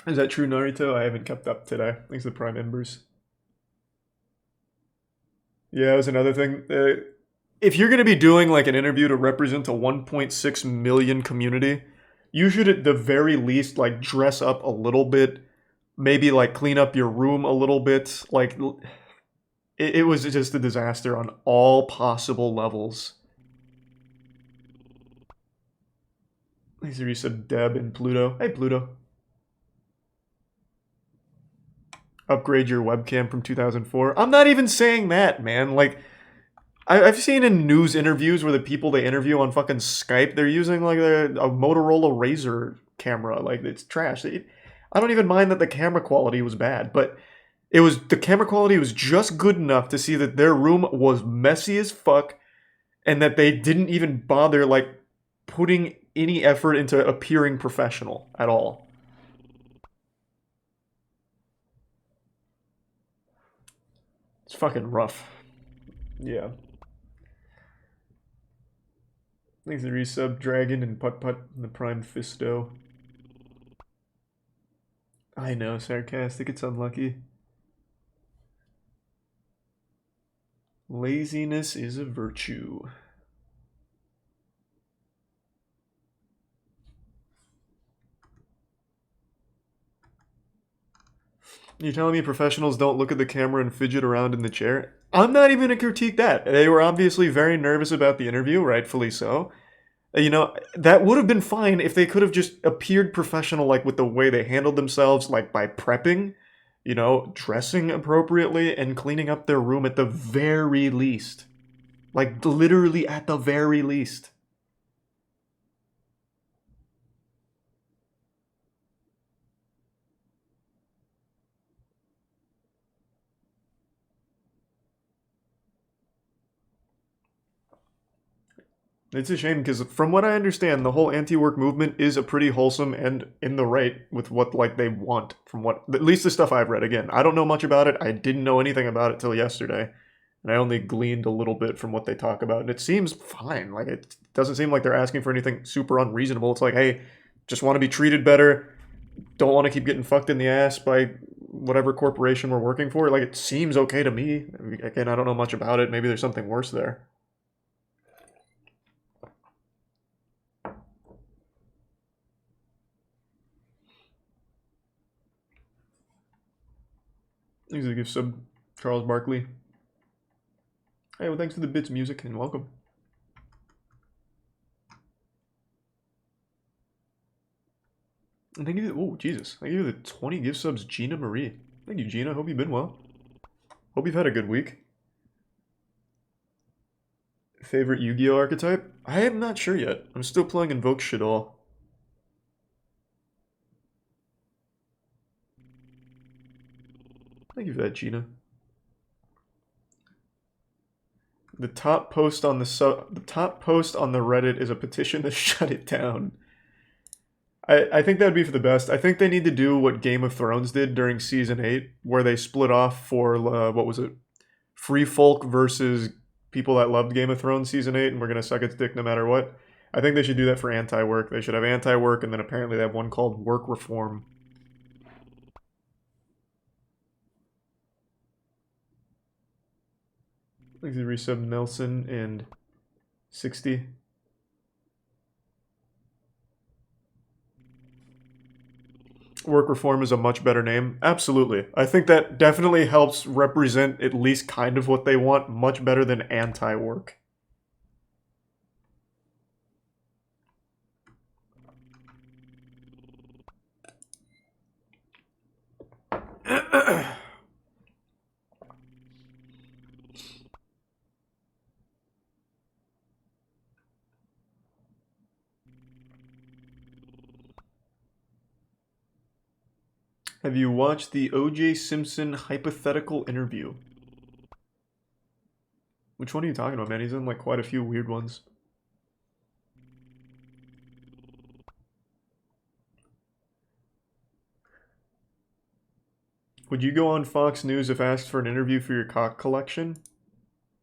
Is that true, Naruto? I haven't kept up today. Thanks to the Prime members. Yeah, that was another thing. If you're going to be doing like an interview to represent a 1.6 million community, you should at the very least like dress up a little bit, maybe like clean up your room a little bit. Like it was just a disaster on all possible levels. These are said Deb and Pluto. Hey Pluto. Upgrade your webcam from 2004. I'm not even saying that, man. Like, I've seen in news interviews where the people they interview on fucking Skype, they're using like a Motorola Razr camera. Like, it's trash. I don't even mind that the camera quality was bad, but the camera quality was just good enough to see that their room was messy as fuck and that they didn't even bother like putting any effort into appearing professional at all. It's fucking rough. Yeah. Thanks to resub Dragon and Putt Putt and the Prime Fisto. I know, sarcastic, it's unlucky. Laziness is a virtue. You're telling me professionals don't look at the camera and fidget around in the chair? I'm not even going to critique that. They were obviously very nervous about the interview, rightfully so. You know, that would have been fine if they could have just appeared professional, like with the way they handled themselves, like by prepping, you know, dressing appropriately and cleaning up their room at the very least. Like, literally at the very least. It's a shame because from what I understand, the whole anti-work movement is a pretty wholesome and in the right with what like they want from what, at least the stuff I've read. Again, I don't know much about it. I didn't know anything about it till yesterday. And I only gleaned a little bit from what they talk about. And it seems fine. Like it doesn't seem like they're asking for anything super unreasonable. It's like, hey, just want to be treated better. Don't want to keep getting fucked in the ass by whatever corporation we're working for. Like it seems okay to me. Again, I don't know much about it. Maybe there's something worse there. Thanks for the gift sub, Charles Barkley. Hey, well, thanks for the bits music and welcome. And thank you. Oh, Jesus! Thank you for the 20 gift subs, Gina Marie. Thank you, Gina. Hope you've been well. Hope you've had a good week. Favorite Yu-Gi-Oh archetype? I am not sure yet. I'm still playing Invoke Shaddoll. Thank you for that, Gina. The top post on the Reddit is a petition to shut it down. I think that would be for the best. I think they need to do what Game of Thrones did during Season 8, where they split off for, what was it? Free folk versus people that loved Game of Thrones Season 8, and we're going to suck its dick no matter what. I think they should do that for anti-work. They should have anti-work, and then apparently they have one called work reform. Thanks to resub Nelson and 60. Work reform is a much better name. Absolutely. I think that definitely helps represent at least kind of what they want much better than anti-work. Have you watched the O.J. Simpson hypothetical interview? Which one are you talking about, man? He's in like quite a few weird ones. Would you go on Fox News if asked for an interview for your cock collection?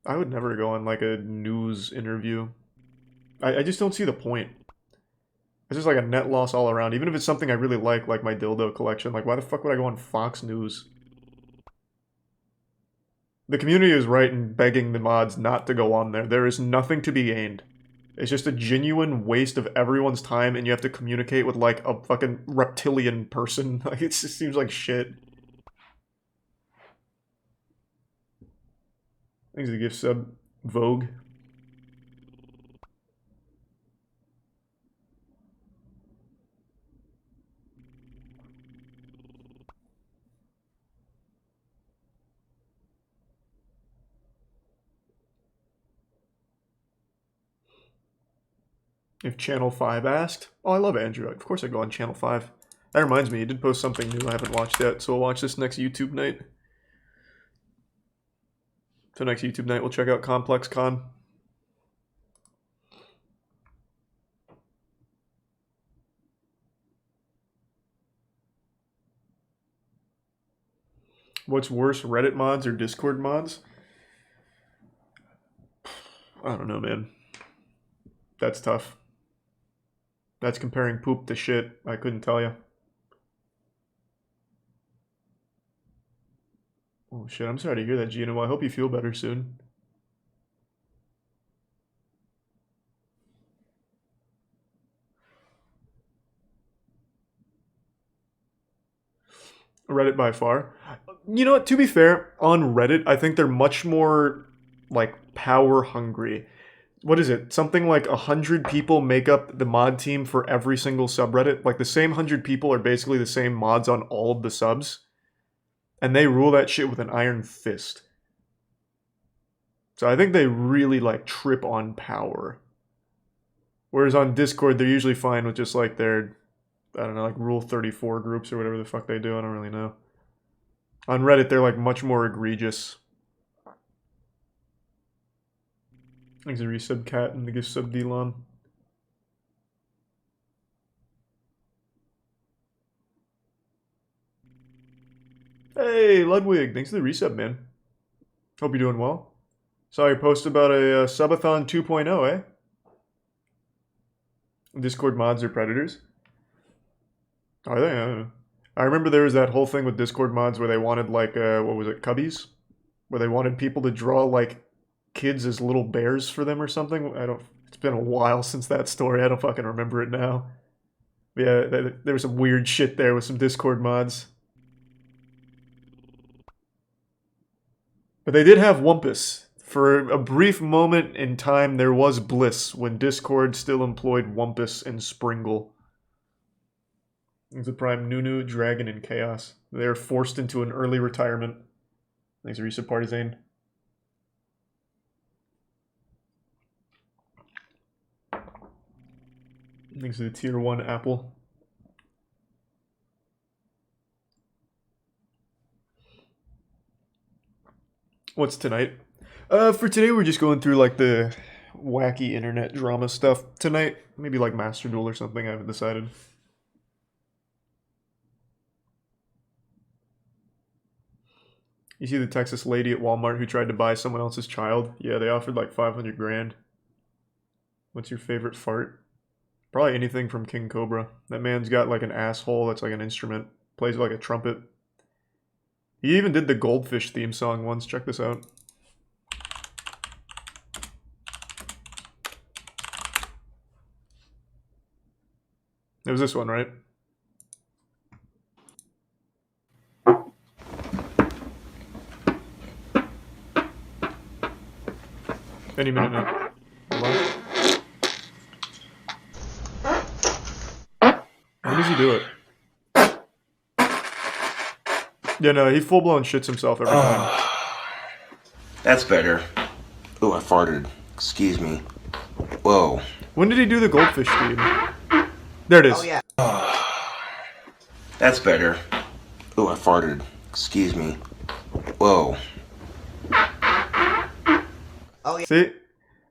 I would never go on like a news interview. I just don't see the point. It's just like a net loss all around. Even if it's something I really like my dildo collection. Like, why the fuck would I go on Fox News? The community is right in begging the mods not to go on there. There is nothing to be gained. It's just a genuine waste of everyone's time, and you have to communicate with, like, a fucking reptilian person. Like, it just seems like shit. Thanks for the gift sub, Vogue. If Channel 5 asked. Oh, I love Andrew. Of course I'd go on Channel 5. That reminds me, he did post something new I haven't watched yet, so we'll watch this next YouTube night. So next YouTube night, we'll check out Complex Con. What's worse, Reddit mods or Discord mods? I don't know, man. That's tough. That's comparing poop to shit. I couldn't tell you. Oh shit, I'm sorry to hear that, Gino. I hope you feel better soon. Reddit by far. You know what, to be fair, on Reddit, I think they're much more, like, power hungry. What is it? Something like 100 people make up the mod team for every single subreddit. Like, the same 100 people are basically the same mods on all of the subs. And they rule that shit with an iron fist. So I think they really, like, trip on power. Whereas on Discord, they're usually fine with just, like, their, I don't know, like, Rule 34 groups or whatever the fuck they do. I don't really know. On Reddit, they're, like, much more egregious. Thanks a resub cat and the gift sub D-Lon. Hey, Ludwig, thanks for the resub, man. Hope you're doing well. Saw your post about a subathon 2.0, eh? Discord mods are predators? Are they? I don't know. I remember there was that whole thing with Discord mods where they wanted, like, what was it, cubbies? Where they wanted people to draw, like, kids as little bears for them or something. It's been a while since that story. I don't fucking remember it now. But yeah, there was some weird shit there with some Discord mods. But they did have Wumpus. For a brief moment in time, there was bliss when Discord still employed Wumpus and Springle. It's a prime Nunu, Dragon, and Chaos. They are forced into an early retirement. Thanks, Resub Partisan. Thanks to the tier 1 apple. What's tonight? For today we're just going through like the wacky internet drama stuff. Tonight, maybe like Master Duel or something, I haven't decided. You see the Texas lady at Walmart who tried to buy someone else's child? Yeah, they offered like 500 grand. What's your favorite fart? Probably anything from King Cobra. That man's got like an asshole that's like an instrument. Plays like a trumpet. He even did the Goldfish theme song once. Check this out. It was this one, right? Any minute now. When does he do it? Yeah, no, he full-blown shits himself every time. That's better. Oh, I farted. Excuse me. Whoa. When did he do the goldfish theme? There it is. Oh, yeah. That's better. Oh, I farted. Excuse me. Whoa. Oh, yeah. See?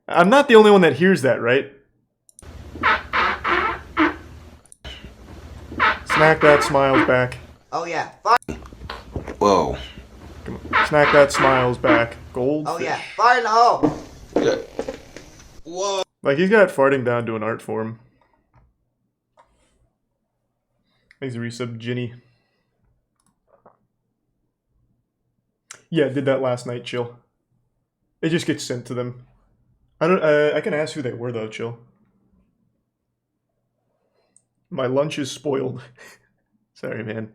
I'm not the only one that hears that, right? Snack that, smiles back. Oh, yeah. Whoa. Come on. Snack that, smiles back. Goldfish. Oh, yeah. Fire in the hole. Yeah. Whoa. Like, he's got farting down to an art form. Thanks, resub, Ginny. Yeah, did that last night, Chill. It just gets sent to them. I can ask who they were, though, Chill. My lunch is spoiled. Sorry, man.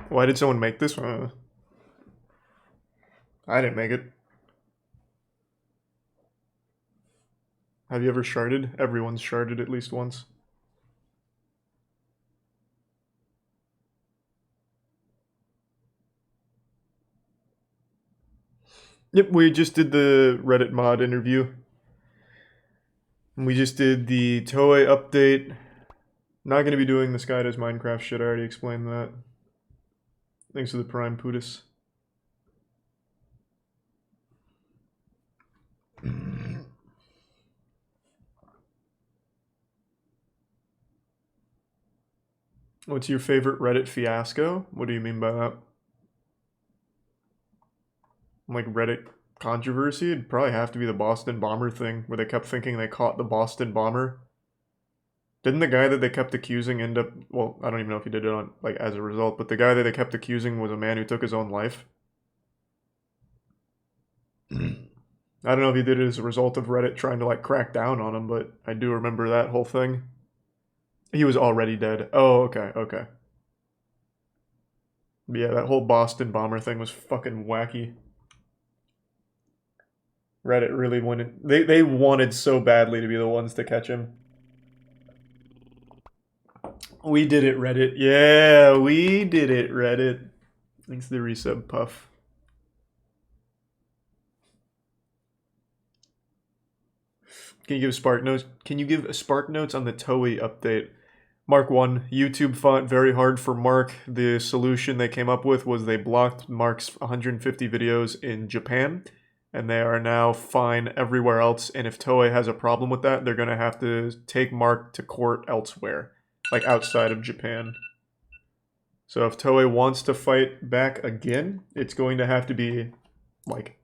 Why did someone make this? I didn't make it. Have you ever sharded? Everyone's sharded at least once. Yep, we just did the Reddit mod interview. And we just did the Toei update. Not going to be doing the Sky Does Minecraft shit, I already explained that. Thanks for the Prime, Pootis. What's your favorite Reddit fiasco? What do you mean by that? Like Reddit controversy? It'd probably have to be the Boston Bomber thing, where they kept thinking they caught the Boston Bomber. Didn't the guy that they kept accusing end up... Well, I don't even know if he did it on like as a result, but the guy that they kept accusing was a man who took his own life. I don't know if he did it as a result of Reddit trying to like crack down on him, but I do remember that whole thing. He was already dead. Oh, okay, okay. But yeah, that whole Boston Bomber thing was fucking wacky. Reddit really wanted... They wanted so badly to be the ones to catch him. We did it, Reddit. Yeah, we did it, Reddit. Thanks to the resub, Puff. Can you give Spark Notes? Can you give Spark Notes on the Toei update? Mark 1, YouTube fought very hard for Mark. The solution they came up with was they blocked Mark's 150 videos in Japan, and they are now fine everywhere else. And if Toei has a problem with that, they're going to have to take Mark to court elsewhere, like outside of Japan. So if Toei wants to fight back again, it's going to have to be like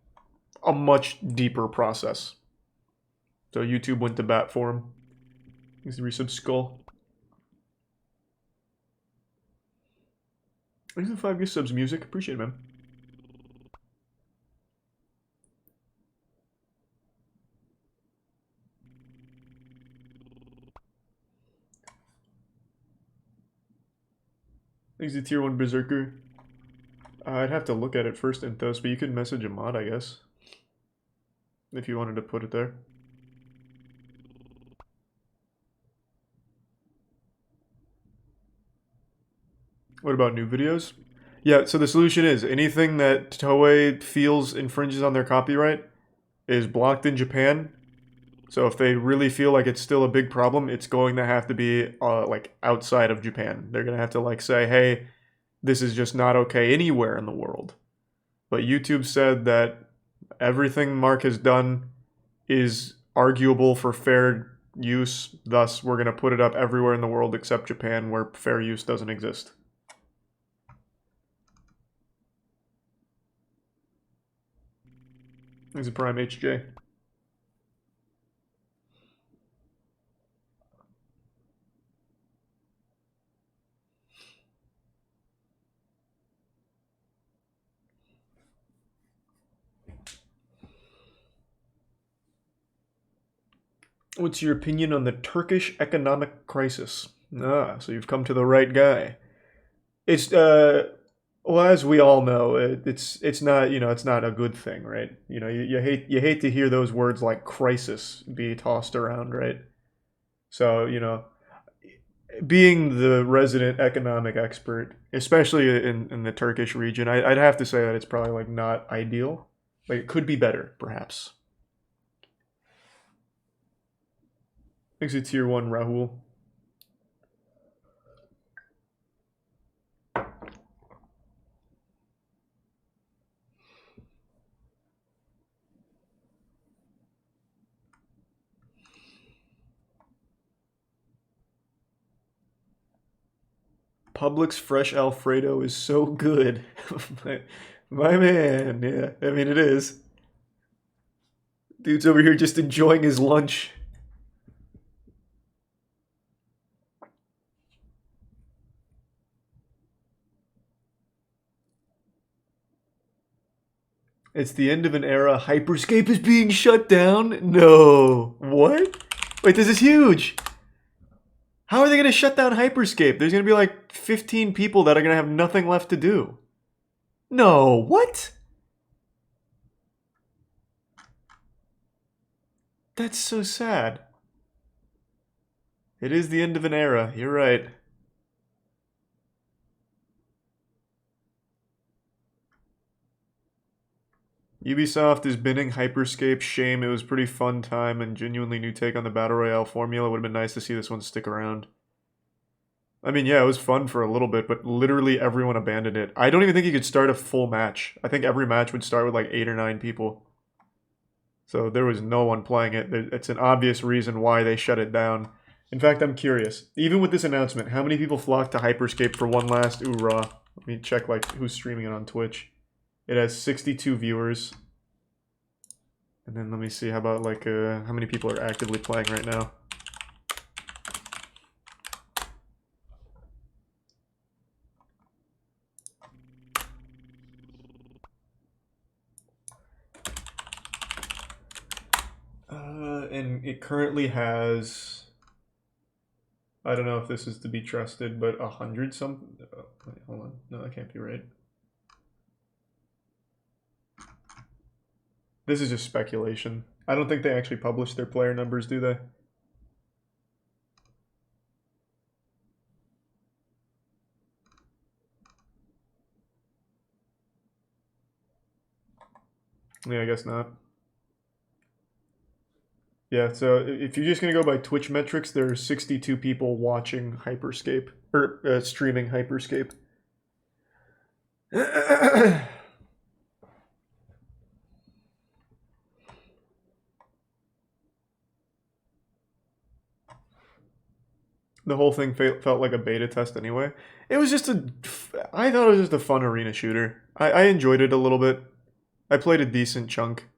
a much deeper process. So YouTube went to bat for him. He's the resub Skull. Thanks for the 5 gift subs, music. Appreciate it, man. Thanks to Tier 1 Berserker. I'd have to look at it first, Inthos, but you could message a mod, I guess. If you wanted to put it there. What about new videos? Yeah, so the solution is anything that Toei feels infringes on their copyright is blocked in Japan. So if they really feel like it's still a big problem, it's going to have to be like outside of Japan. They're going to have to like say, hey, this is just not okay anywhere in the world. But YouTube said that everything Mark has done is arguable for fair use. Thus, we're going to put it up everywhere in the world except Japan, where fair use doesn't exist. He's a Prime HJ. What's your opinion on the Turkish economic crisis? Ah, so you've come to the right guy. It's well, as we all know, it's not, you know, it's not a good thing, right? You know, you hate to hear those words like crisis be tossed around, right? So, you know, being the resident economic expert, especially in the Turkish region, I'd have to say that it's probably like not ideal. Like it could be better, perhaps. Thanks to tier 1, Rahul. Publix fresh Alfredo is so good. my man, yeah. I mean, it is. Dude's over here just enjoying his lunch. It's the end of an era. Hyperscape is being shut down? No. What? Wait, this is huge. How are they going to shut down Hyperscape? There's going to be like 15 people that are going to have nothing left to do. No. What? That's so sad. It is the end of an era. You're right. Ubisoft is binning Hyperscape. Shame. It was a pretty fun time and genuinely new take on the Battle Royale formula. Would have been nice to see this one stick around. I mean, yeah, it was fun for a little bit, but literally everyone abandoned it. I don't even think you could start a full match. I think every match would start with like 8 or 9 people. So there was no one playing it. It's an obvious reason why they shut it down. In fact, I'm curious. Even with this announcement, how many people flocked to Hyperscape for one last hoorah? Let me check like who's streaming it on Twitch. It has 62 viewers. And then let me see, how about like how many people are actively playing right now? And it currently has, I don't know if this is to be trusted, but 100 something. Oh, wait, hold on. No, that can't be right. This is just speculation. I don't think they actually publish their player numbers, do they? Yeah, I guess not. Yeah, so if you're just going to go by Twitch metrics, there are 62 people watching Hyperscape, or streaming Hyperscape. The whole thing felt like a beta test anyway. It was just I thought it was just a fun arena shooter. I enjoyed it a little bit. I played a decent chunk.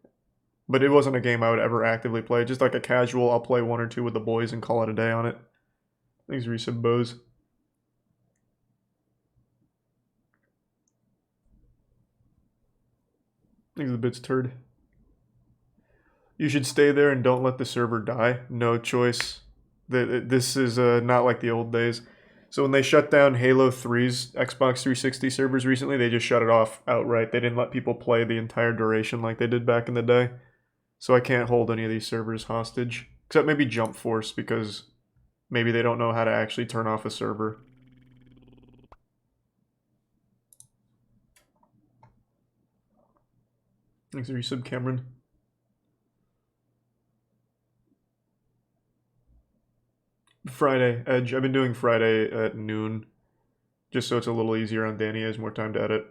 But it wasn't a game I would ever actively play. Just like a casual, I'll play 1 or 2 with the boys and call it a day on it. Thanks, Resub Bose. Thanks, the bits turd. You should stay there and don't let the server die. No choice. This is not like the old days. So when they shut down Halo 3's Xbox 360 servers recently, they just shut it off outright. They didn't let people play the entire duration like they did back in the day. So I can't hold any of these servers hostage. Except maybe Jump Force, because maybe they don't know how to actually turn off a server. Thanks for your sub, Cameron. Friday, Edge. I've been doing Friday at noon. Just so it's a little easier on Danny. He has more time to edit.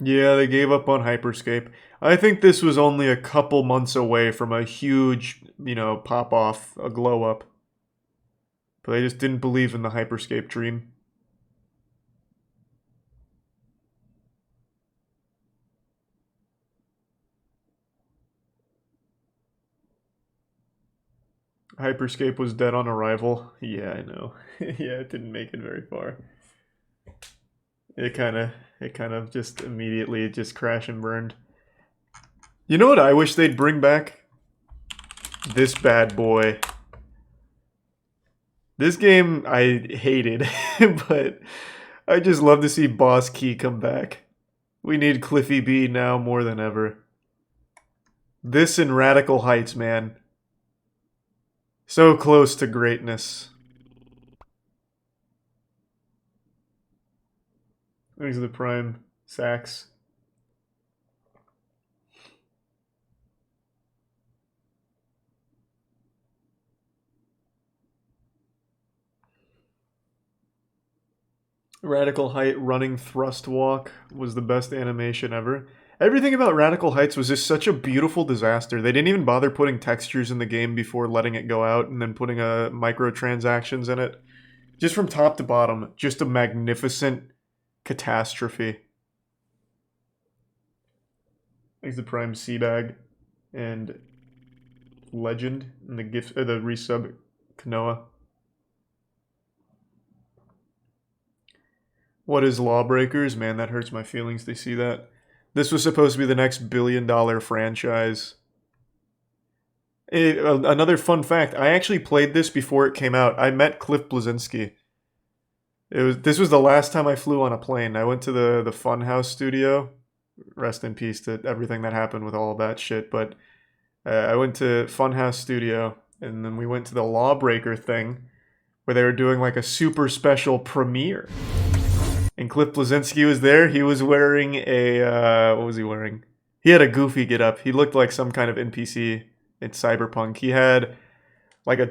Yeah, they gave up on Hyperscape. I think this was only a couple months away from a huge, pop-off, a glow-up. But they just didn't believe in the Hyperscape dream. Hyperscape was dead on arrival. Yeah, I know. Yeah, it didn't make it very far. It kind of just immediately just crashed and burned. You know what I wish they'd bring back? This bad boy. This game I hated, but I just love to see Boss Key come back. We need Cliffy B now more than ever. This and Radical Heights, man. So close to greatness. These are the prime sacks. Radical Height running thrust walk was the best animation ever. Everything about Radical Heights was just such a beautiful disaster. They didn't even bother putting textures in the game before letting it go out and then putting microtransactions in it. Just from top to bottom, just a magnificent catastrophe. There's the Prime Seabag and Legend and the resub Kanoa. What is Lawbreakers? Man, that hurts my feelings to see that. This was supposed to be the next billion-dollar franchise. Another fun fact, I actually played this before it came out. I met Cliff Bleszinski. This was the last time I flew on a plane. I went to the Funhouse studio. Rest in peace to everything that happened with all of that shit. But I went to Funhouse studio, and then we went to the Lawbreaker thing, where they were doing like a super special premiere. And Cliff Bleszinski was there. He was wearing a, what was he wearing? He had a goofy getup. He looked like some kind of NPC in Cyberpunk. He had like a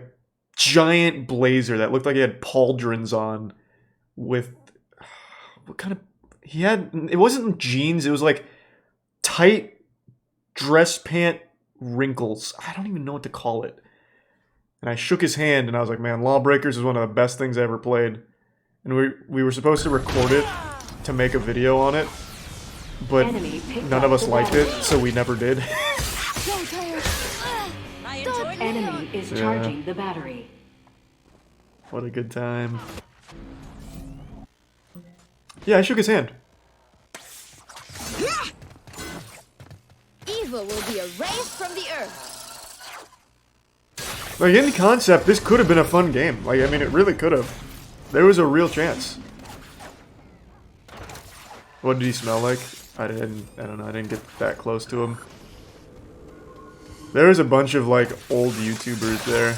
giant blazer that looked like he had pauldrons on with, what kind of, he had, it wasn't jeans. It was like tight dress pant wrinkles. I don't even know what to call it. And I shook his hand and I was like, man, Lawbreakers is one of the best things I ever played. And we were supposed to record it to make a video on it, but none of us liked it, so we never did. Enemy is charging the battery. What a good time. Yeah, I shook his hand. Evil will be erased from the earth. Like, in concept, this could have been a fun game. Like, I mean, it really could have. There was a real chance. What did he smell like? I don't know, I didn't get that close to him. There was a bunch of, like, old YouTubers there.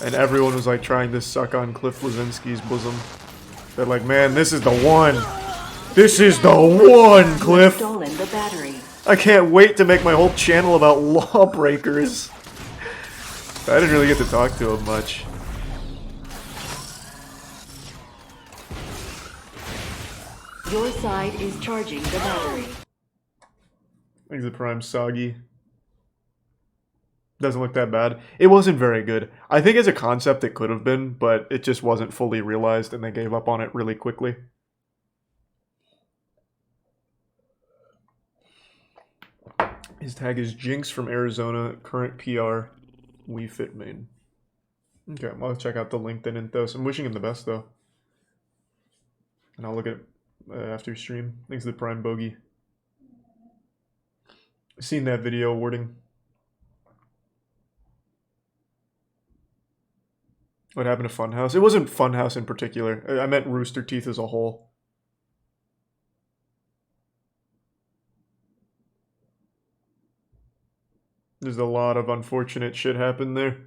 And everyone was, like, trying to suck on Cliff Bleszinski's bosom. They're like, man, this is the one! This is the one, Cliff! Stolen the battery. I can't wait to make my whole channel about Lawbreakers. I didn't really get to talk to him much. Your side is charging the battery. I think the Prime Soggy. Doesn't look that bad. It wasn't very good. I think as a concept it could have been, but it just wasn't fully realized and they gave up on it really quickly. His tag is Jinx from Arizona, current PR, Wii Fit main. Okay, I'll check out the LinkedIn Inthos. I'm wishing him the best though. And I'll look at it after stream. Thanks to the Prime Bogey. Seen that video awarding. What happened to Funhouse? It wasn't Funhouse in particular. I meant Rooster Teeth as a whole. There's a lot of unfortunate shit happened there.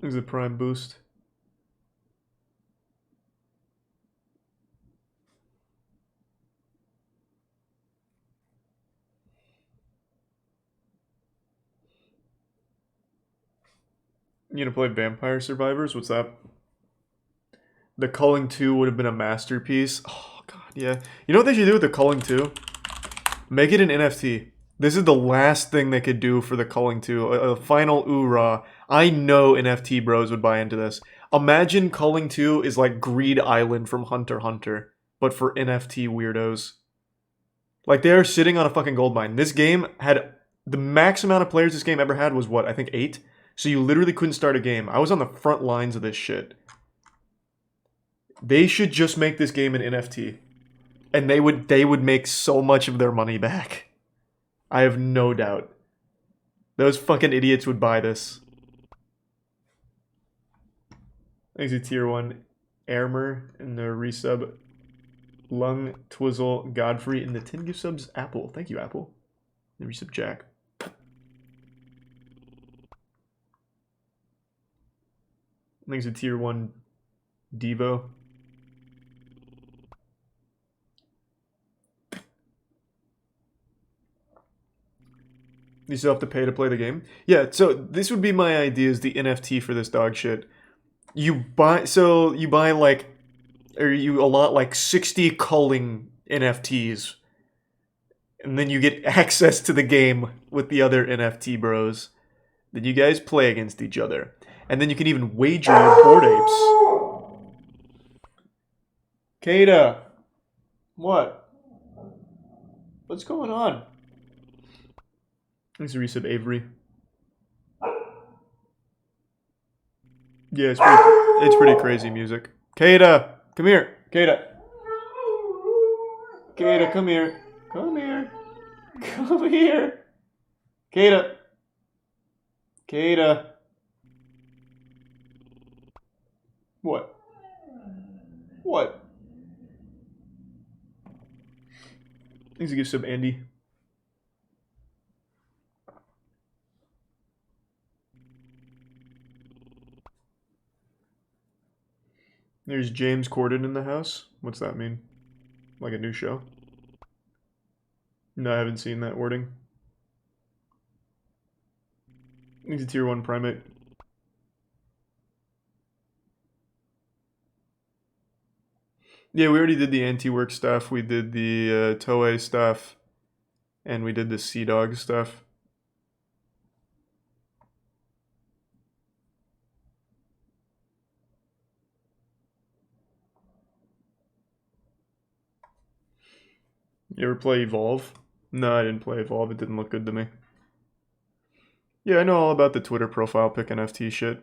There's a Prime Boost. You gonna play Vampire Survivors? What's that? The Culling 2 would have been a masterpiece. Oh, God, yeah. You know what they should do with the Culling 2? Make it an NFT. This is the last thing they could do for the Culling 2. A final oorah. I know NFT bros would buy into this. Imagine Culling 2 is like Greed Island from Hunter x Hunter, but for NFT weirdos. Like, they are sitting on a fucking gold mine. This game had... The max amount of players this game ever had was, what, I think 8? So you literally couldn't start a game. I was on the front lines of this shit. They should just make this game an NFT. And they would make so much of their money back. I have no doubt. Those fucking idiots would buy this. Thanks to Tier 1 Airmer in the resub. Lung, Twizzle, Godfrey in the 10 gift subs. Apple. Thank you, Apple. The resub Jack. Thanks to Tier 1 Devo. You still have to pay to play the game? Yeah, so this would be my idea is the NFT for this dog shit. You buy like, or you allot like 60 culling NFTs. And then you get access to the game with the other NFT bros. Then you guys play against each other. And then you can even wager your Bored Apes. Kada! What? What's going on? Thanks to resub Avery. Yeah, it's pretty crazy music. Kada! Come here! Kada! Kada, come here! Come here! Come here! Kada! Kada! What? What? Thanks to give sub Andy. There's James Corden in the house. What's that mean? Like a new show? No, I haven't seen that wording. He's a tier 1 primate. Yeah, we already did the anti-work stuff. We did the Toei stuff. And we did the Sea Dog stuff. You ever play Evolve? No, I didn't play Evolve. It didn't look good to me. Yeah, I know all about the Twitter profile pick NFT shit.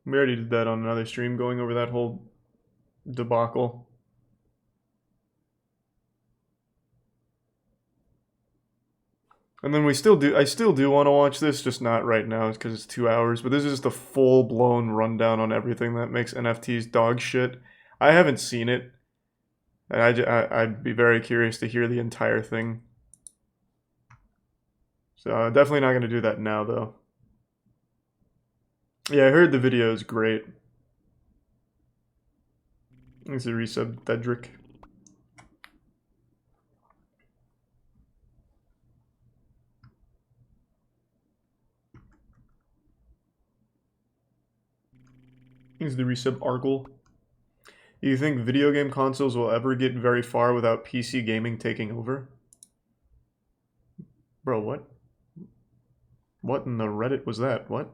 We already did that on another stream, going over that whole debacle. And then I still do want to watch this, just not right now because it's 2 hours. But this is just a full-blown rundown on everything that makes NFTs dog shit. I haven't seen it. And I'd be very curious to hear the entire thing. So definitely not going to do that now, though. Yeah, I heard the video is great. Thanks to resub, Dedrick. Thanks to resub, Argle. Do you think video game consoles will ever get very far without PC gaming taking over? Bro, what? What in the Reddit was that? What?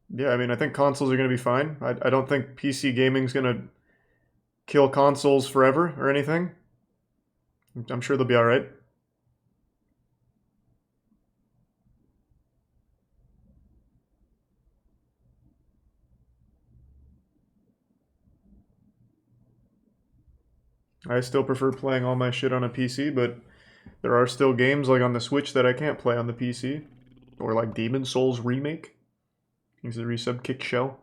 Yeah, I mean, I think consoles are going to be fine. I don't think PC gaming's going to kill consoles forever or anything. I'm sure they'll be alright. I still prefer playing all my shit on a PC, but there are still games like on the Switch that I can't play on the PC. Or like Demon's Souls Remake. Thanks to the resub, Kick Shell.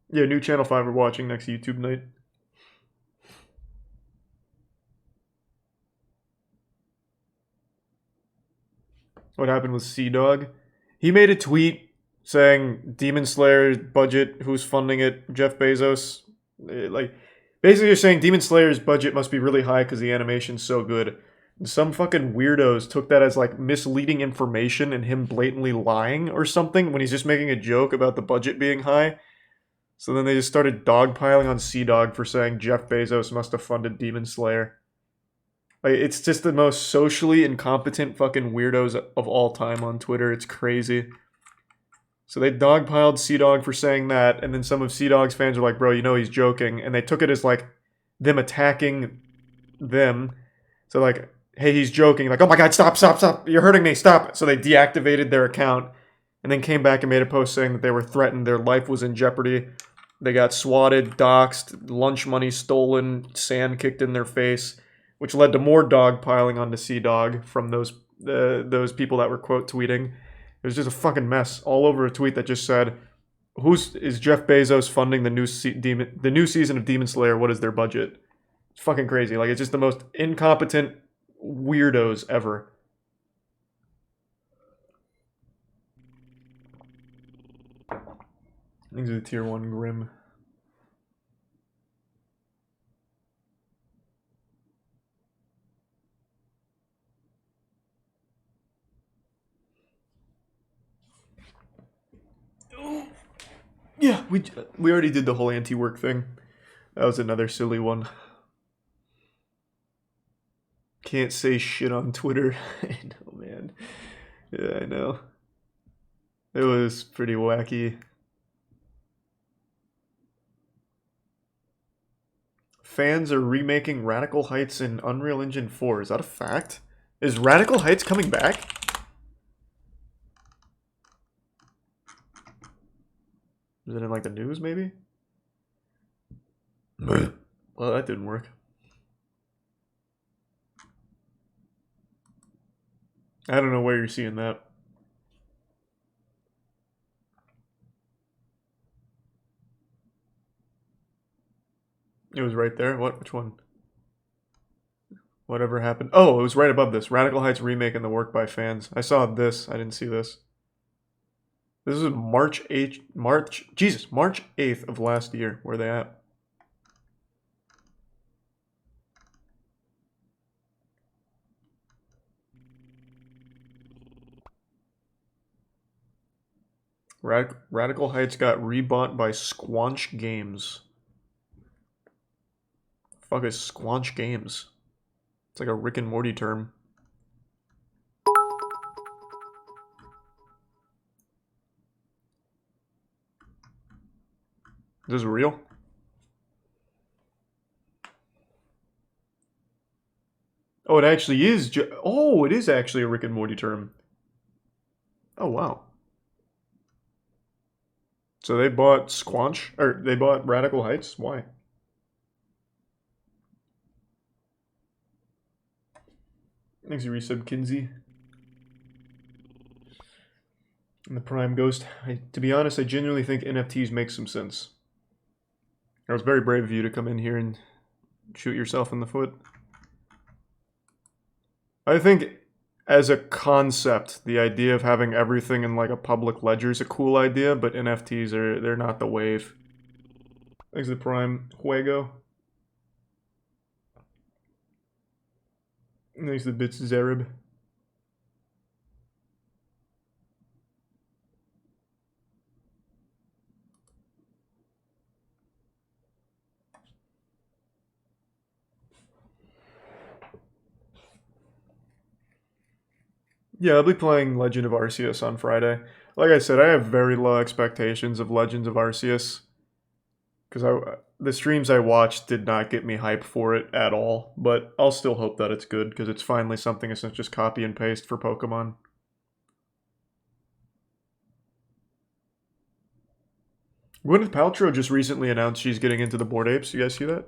Yeah, new Channel 5 we're watching next YouTube night. What happened with Sea Dog? He made a tweet saying Demon Slayer budget, who's funding it, Jeff Bezos. Like, basically you're saying Demon Slayer's budget must be really high because the animation's so good. Some fucking weirdos took that as like misleading information and him blatantly lying or something when he's just making a joke about the budget being high. So then they just started dogpiling on Sea Dog for saying Jeff Bezos must have funded Demon Slayer. Like, it's just the most socially incompetent fucking weirdos of all time on Twitter. It's crazy. So they dogpiled Sea Dog for saying that, and then some of Sea Dog's fans were like, bro, you know he's joking. And they took it as like them attacking them. So like, hey, he's joking. Like, oh my god, stop, you're hurting me, stop. So they deactivated their account and then came back and made a post saying that they were threatened, their life was in jeopardy. They got swatted, doxxed, lunch money stolen, sand kicked in their face. which led to more dog piling onto Sea Dog from those people that were quote tweeting. It was just a fucking mess all over a tweet that just said, is Jeff Bezos funding the new season of Demon Slayer? What is their budget? It's fucking crazy. Like, it's just the most incompetent weirdos ever. These are the tier 1 Grim. Yeah, we already did the whole anti-work thing. That was another silly one. Can't say shit on Twitter. I know, man. Yeah, I know. It was pretty wacky. Fans are remaking Radical Heights in Unreal Engine 4. Is that a fact? Is Radical Heights coming back? Is it in, like, the news, maybe? Well, that didn't work. I don't know where you're seeing that. It was right there. What? Which one? Whatever happened? Oh, it was right above this. Radical Heights remake and the work by fans. I saw this. I didn't see this. This is March 8th of last year. Where are they at? Radical Heights got rebought by Squanch Games. Fuck is Squanch Games? It's like a Rick and Morty term. Is this real? Oh, it actually is. Oh, it is actually a Rick and Morty term. Oh, wow. So they bought Squanch, or they bought Radical Heights? Why? Thanks, you resub, Kinsey. And the Prime Ghost. To be honest, I genuinely think NFTs make some sense. It was very brave of you to come in here and shoot yourself in the foot. I think, as a concept, the idea of having everything in like a public ledger is a cool idea, but NFTs they're not the wave. Thanks to the Prime Juego. Thanks to the Bits Zerib. Yeah, I'll be playing Legend of Arceus on Friday. Like I said, I have very low expectations of Legends of Arceus. Because the streams I watched did not get me hype for it at all. But I'll still hope that it's good, because it's finally something that's not just copy and paste for Pokemon. Gwyneth Paltrow just recently announced she's getting into the Bored Apes. You guys see that?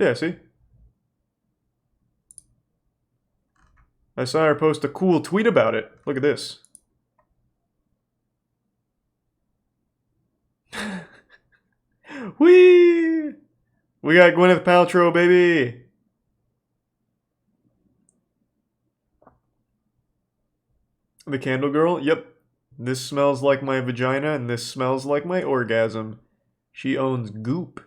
Yeah, see? I saw her post a cool tweet about it. Look at this. Whee! We got Gwyneth Paltrow, baby! The Candle Girl? Yep. This smells like my vagina, and this smells like my orgasm. She owns Goop.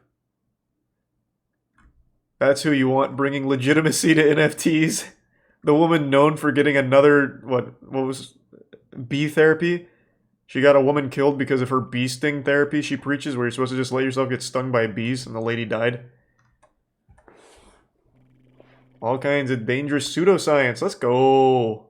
That's who you want bringing legitimacy to NFTs. The woman known for getting another, what was, bee therapy? She got a woman killed because of her bee sting therapy she preaches, where you're supposed to just let yourself get stung by bees, and the lady died. All kinds of dangerous pseudoscience. Let's go.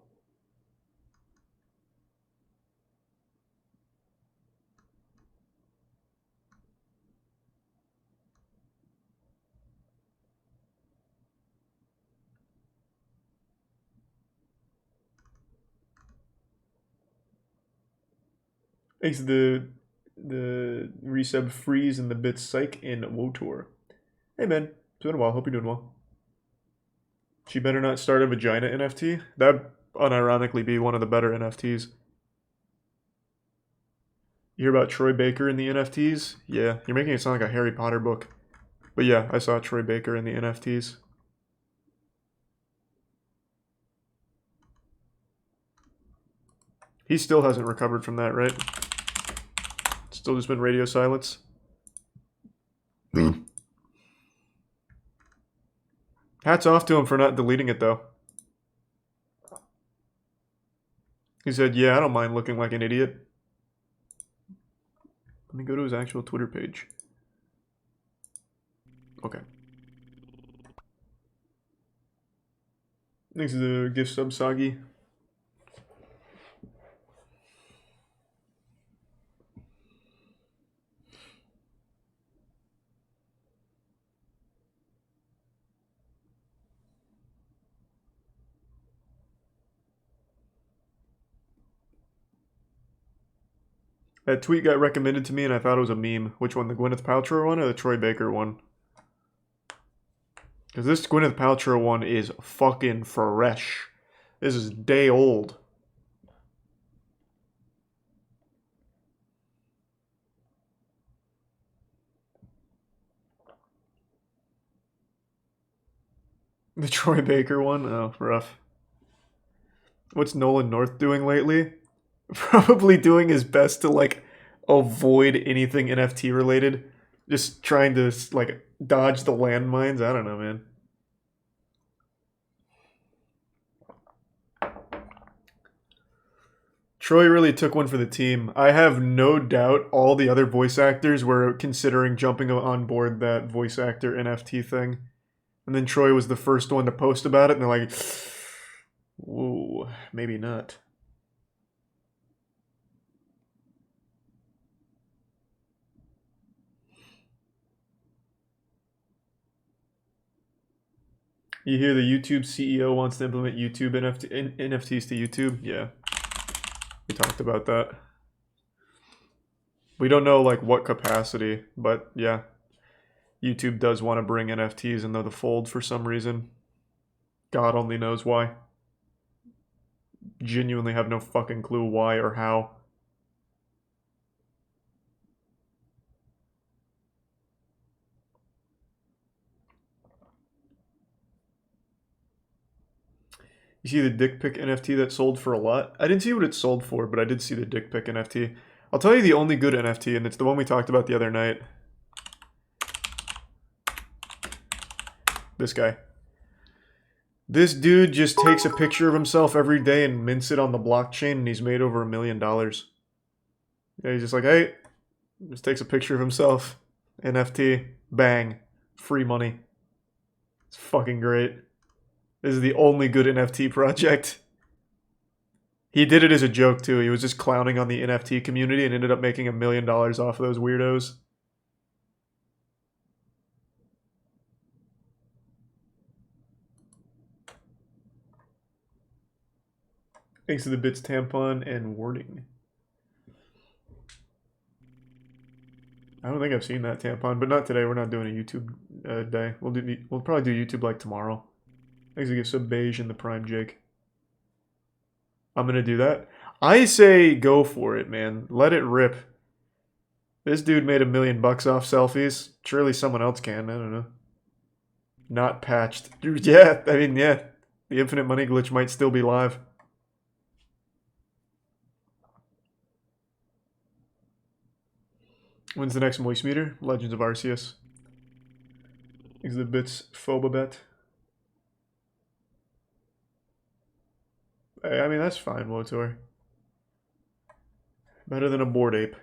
Thanks to the the resub Freeze and the bits Psych and Wotor. Hey man, it's been a while. Hope you're doing well. She better not start a vagina NFT. That'd unironically be one of the better NFTs. You hear about Troy Baker in the NFTs? Yeah, you're making it sound like a Harry Potter book. But yeah, I saw Troy Baker in the NFTs. He still hasn't recovered from that, right? Still just been radio silence. Hats off to him for not deleting it, though. He said, yeah, I don't mind looking like an idiot. Let me go to his actual Twitter page. Okay. Thanks for the gift sub, Sagi. That tweet got recommended to me and I thought it was a meme. Which one, the Gwyneth Paltrow one or the Troy Baker one? Because this Gwyneth Paltrow one is fucking fresh. This is day old. The Troy Baker one? Oh, rough. What's Nolan North doing lately? Probably doing his best to, like, avoid anything NFT related. Just trying to, like, dodge the landmines. I don't know, man. Troy really took one for the team. I have no doubt all the other voice actors were considering jumping on board that voice actor NFT thing. And then Troy was the first one to post about it, and they're like, whoa, maybe not. You hear the YouTube CEO wants to implement YouTube NFTs to YouTube? Yeah. We talked about that. We don't know, like, what capacity, but yeah. YouTube does want to bring NFTs into the fold for some reason. God only knows why. Genuinely have no fucking clue why or how. You see the dick pic NFT that sold for a lot? I didn't see what it sold for, but I did see the dick pic NFT. I'll tell you the only good NFT, and it's the one we talked about the other night. This guy. This dude just takes a picture of himself every day and mints it on the blockchain, and he's made over $1 million. Yeah, he's just like, hey, just takes a picture of himself. NFT, bang, free money. It's fucking great. This is the only good NFT project. He did it as a joke too. He was just clowning on the NFT community and ended up making $1 million off of those weirdos. Thanks to the bits, tampon, and wording. I don't think I've seen that tampon, but not today. We're not doing a YouTube day. We'll probably do YouTube like tomorrow. Thanks to give sub beige in the prime, Jake. I'm gonna do that. I say go for it, man. Let it rip. This dude made $1 million off selfies. Surely someone else can. I don't know. Not patched. Yeah, I mean, yeah. The infinite money glitch might still be live. When's the next Moist meter? Legends of Arceus. Is the bits Phobabet. I mean, that's fine, Wotor. Better than a Bored Ape.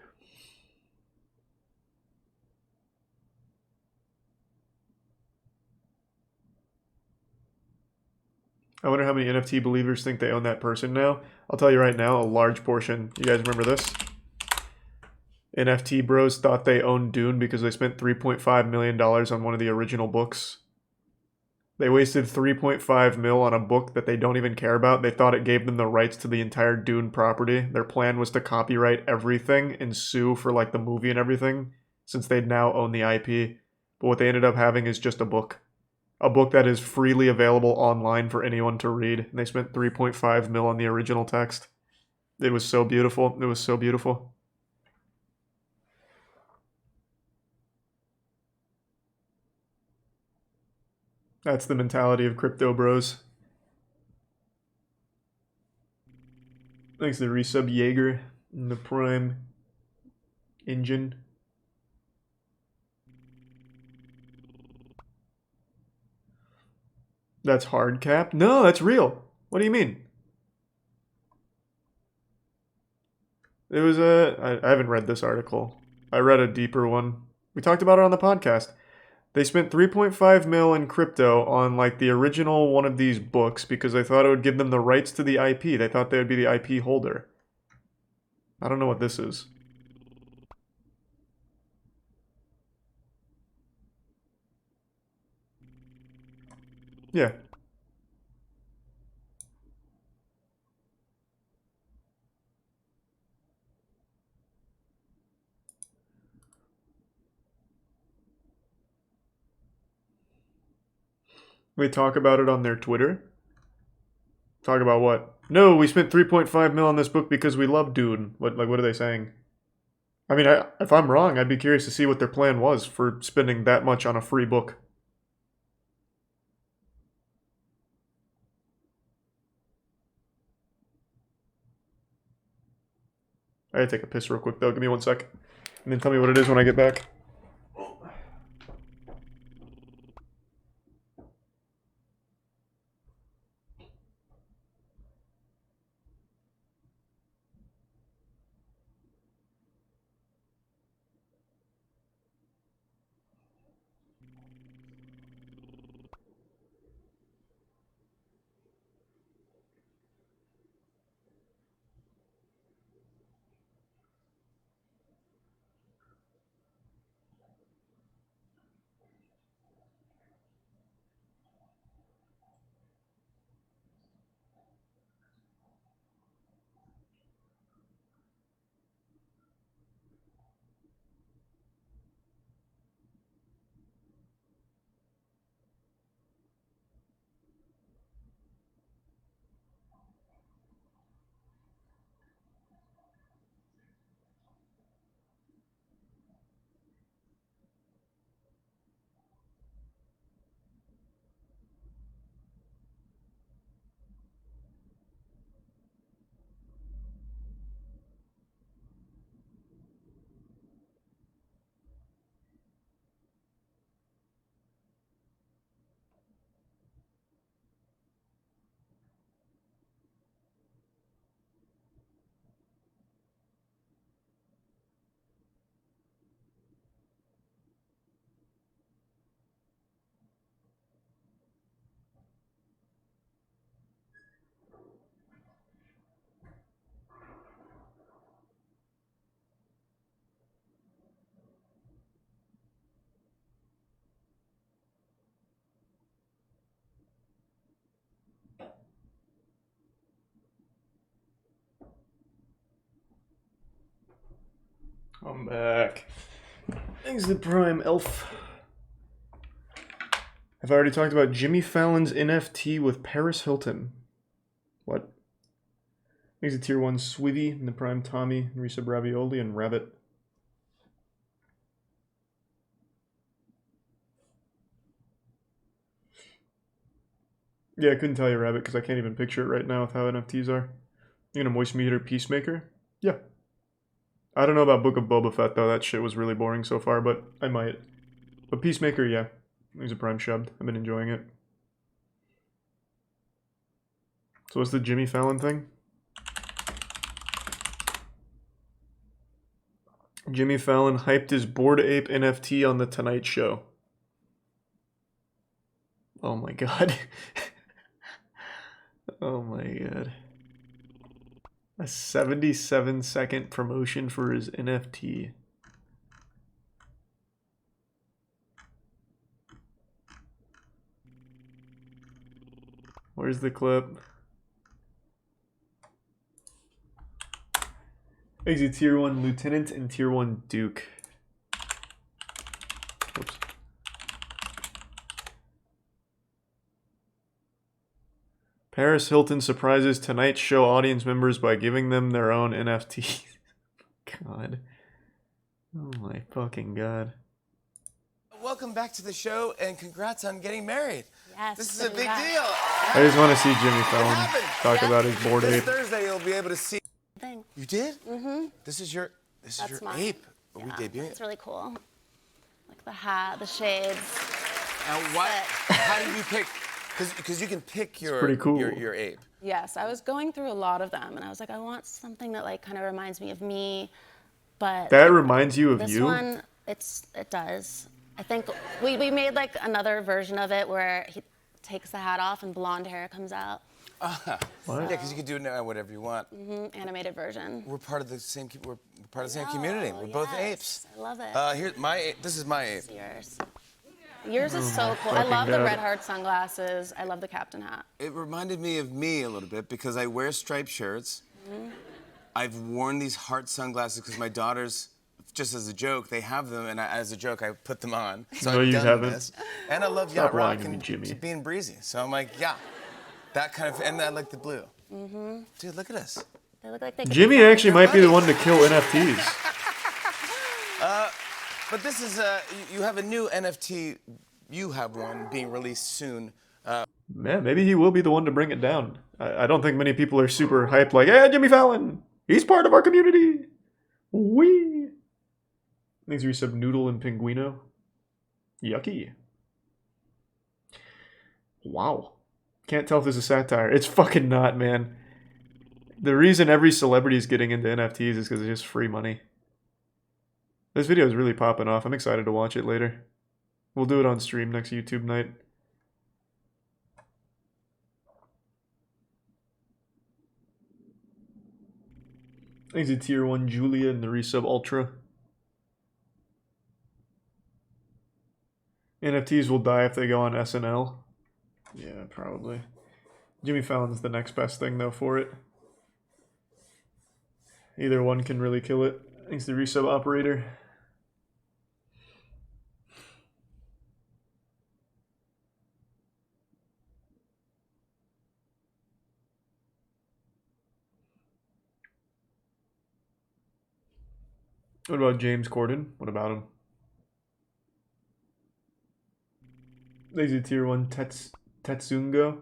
I wonder how many NFT believers think they own that person now. I'll tell you right now, a large portion. You guys remember this? NFT bros thought they owned Dune because they spent $3.5 million on one of the original books. They wasted 3.5 mil on a book that they don't even care about. They thought it gave them the rights to the entire Dune property. Their plan was to copyright everything and sue for like the movie and everything, since they'd now own the IP. But what they ended up having is just a book. A book that is freely available online for anyone to read. And they spent 3.5 mil on the original text. It was so beautiful. It was so beautiful. That's the mentality of crypto bros. Thanks to the resub Jaeger and the Prime engine. That's hard cap? No, that's real. What do you mean? It was I haven't read this article. I read a deeper one. We talked about it on the podcast. They spent 3.5 mil in crypto on like the original one of these books because they thought it would give them the rights to the IP. They thought they would be the IP holder. I don't know what this is. Yeah. We talk about it on their Twitter. Talk about what? No, we spent 3.5 mil on this book because we love Dune. What are they saying? I mean, if I'm wrong, I'd be curious to see what their plan was for spending that much on a free book. I gotta take a piss real quick though. Give me 1 sec. And then tell me what it is when I get back. I'm back. Thanks to Prime Elf. Have I already talked about Jimmy Fallon's NFT with Paris Hilton? What? Thanks to Tier 1 Swivy and the Prime Tommy, Risa Bravioli, and Rabbit. Yeah, I couldn't tell you, Rabbit, because I can't even picture it right now with how NFTs are. You gonna Moist Meter Peacemaker? Yeah. I don't know about Book of Boba Fett, though. That shit was really boring so far, but I might. But Peacemaker, yeah. He's a Prime shubbed. I've been enjoying it. So what's the Jimmy Fallon thing? Jimmy Fallon hyped his Bored Ape NFT on The Tonight Show. Oh my god. Oh my god. A 77-second promotion for his NFT. Where's the clip? Exit Tier 1 Lieutenant and Tier 1 Duke. Oops. Paris Hilton surprises Tonight Show audience members by giving them their own NFT. God. Oh my fucking God. Welcome back to the show and congrats on getting married. Yes, this is a big deal. I just want to see Jimmy Fallon talk about his bored This ape. Thursday you'll be able to see. Thing. You did? Mm-hmm. This is your mine. ape. Are we debuting It's it? really cool. Like the hat, the shades. And what? How do you pick? Because you can pick your pretty cool. your ape. Yes, I was going through a lot of them, and I was like, I want something that like kind of reminds me of me, but That reminds you of this you? one, it does. I think we made like another version of it where he takes the hat off and blonde hair comes out. What? Yeah, because you can do it now whatever you want. Animated version. We're part of the same. We're part of the same community. We're both apes. I love it. Here's my ape. This is my ape. It's yours. Yours is so cool. I love the red heart sunglasses. I love the captain hat. It reminded me of me a little bit because I wear striped shirts. I've worn these heart sunglasses because my daughters, just as a joke, they have them, and as a joke, I put them on. So No, I've you done haven't. this. And I love Stop yacht rock lying to me, and Jimmy. being breezy. So I'm like, yeah, that kind of, and I like the blue. Dude, look at us. They look like they could Jimmy be actually might be the one to kill NFTs. But this is, you have a new NFT. You have one being released soon. Man, maybe he will be the one to bring it down. I don't think many people are super hyped like, yeah, Jimmy Fallon, he's part of our community. Wee. Thanks for resub Noodle and Pinguino. Yucky. Wow. Can't tell if this is satire. It's fucking not, man. The reason every celebrity is getting into NFTs is because it's just free money. This video is really popping off. I'm excited to watch it later. We'll do it on stream next YouTube night. Thanks to Tier 1 Julia and the resub Ultra. NFTs will die if they go on SNL. Yeah, probably. Jimmy Fallon's the next best thing, though, for it. Either one can really kill it. Thanks to the resub operator. What about James Corden? What about him? Lazy Tier 1 Tetsungo.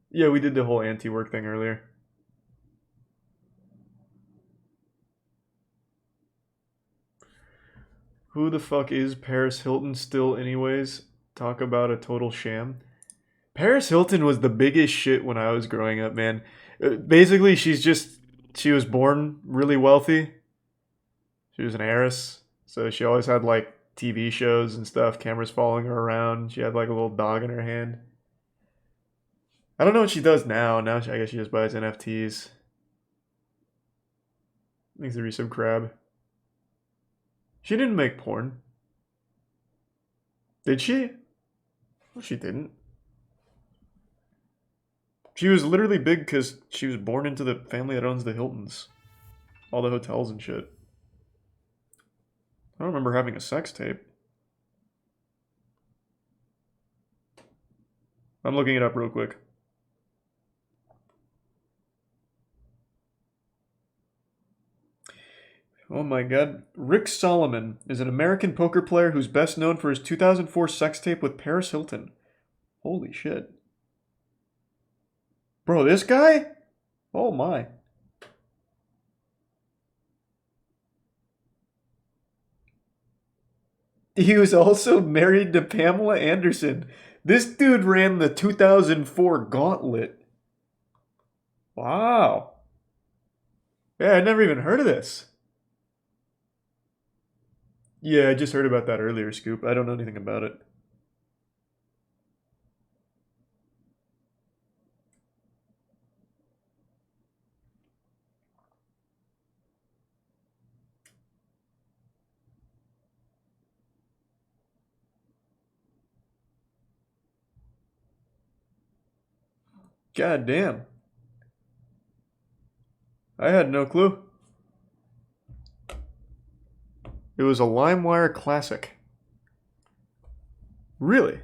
Yeah, we did the whole anti-work thing earlier. Who the fuck is Paris Hilton still anyways? Talk about a total sham. Paris Hilton was the biggest shit when I was growing up, man. Basically, she was born really wealthy. She was an heiress, so she always had like TV shows and stuff, cameras following her around. She had like a little dog in her hand. I don't know what she does now. Now I guess she just buys NFTs. Thanks to resub Crab. She didn't make porn. Did she? Well, she didn't. She was literally big because she was born into the family that owns the Hiltons. All the hotels and shit. I don't remember having a sex tape. I'm looking it up real quick. Oh my god. Rick Solomon is an American poker player who's best known for his 2004 sex tape with Paris Hilton. Holy shit. Bro, this guy? Oh my. He was also married to Pamela Anderson. This dude ran the 2004 gauntlet. Wow. Yeah, I never even heard of this. Yeah, I just heard about that earlier, Scoop. I don't know anything about it. God damn. I had no clue. It was a LimeWire classic. Really?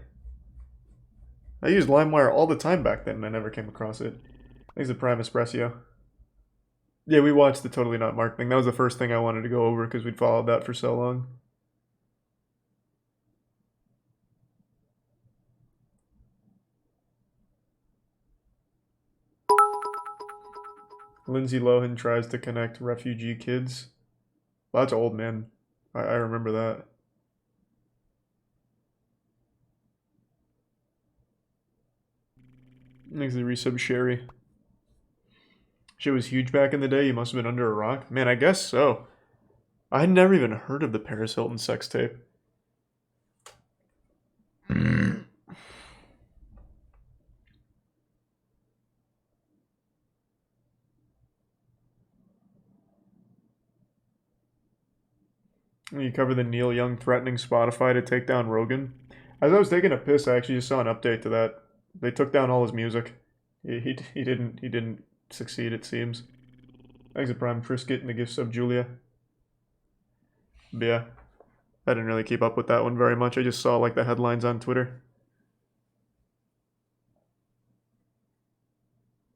I used LimeWire all the time back then and I never came across it. Thanks to Prime Espresso. Yeah, we watched the Totally Not Mark thing. That was the first thing I wanted to go over because we'd followed that for so long. Lindsay Lohan tries to connect refugee kids. Well, that's old, man. I remember that. Thanks to resub Sherry. Shit was huge back in the day. You must have been under a rock. Man, I guess so. I had never even heard of the Paris Hilton sex tape. You cover the Neil Young threatening Spotify to take down Rogan. As I was taking a piss, I actually just saw an update to that. They took down all his music. He didn't succeed, it seems. Thanks to Prime Trisket and the gifts of Julia. But yeah, I didn't really keep up with that one very much. I just saw like the headlines on Twitter.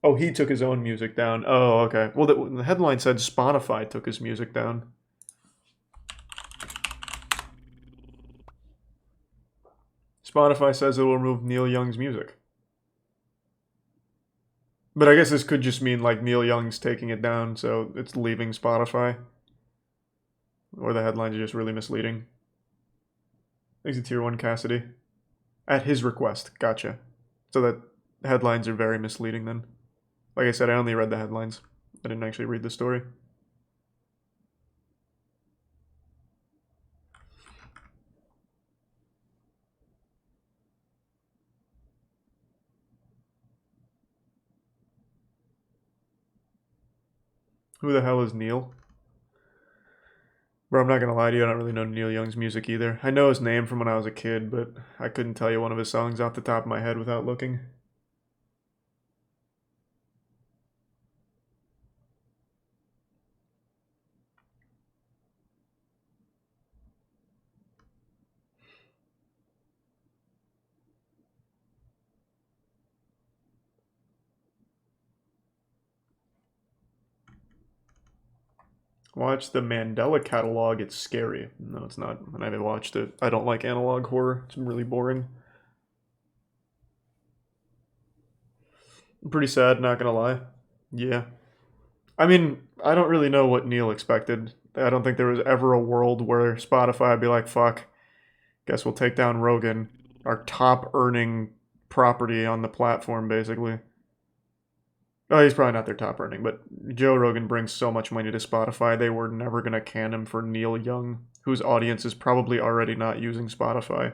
Oh, he took his own music down. Oh, okay. Well, the headline said Spotify took his music down. Spotify says it will remove Neil Young's music. But I guess this could just mean like Neil Young's taking it down, so it's leaving Spotify. Or the headlines are just really misleading. Thanks to Tier 1 Cassidy. At his request. Gotcha. So that headlines are very misleading then. Like I said, I only read the headlines. I didn't actually read the story. Who the hell is Neil? Bro, I'm not gonna lie to you, I don't really know Neil Young's music either. I know his name from when I was a kid, but I couldn't tell you one of his songs off the top of my head without looking. Watch the Mandela Catalog, it's scary. No, it's not. I haven't watched it. I don't like analog horror. It's really boring. I'm pretty sad, not gonna lie. Yeah. I mean, I don't really know what Neil expected. I don't think there was ever a world where Spotify would be like, fuck, guess we'll take down Rogan, our top earning property on the platform, basically. Oh, he's probably not their top earning, but Joe Rogan brings so much money to Spotify, they were never going to can him for Neil Young, whose audience is probably already not using Spotify.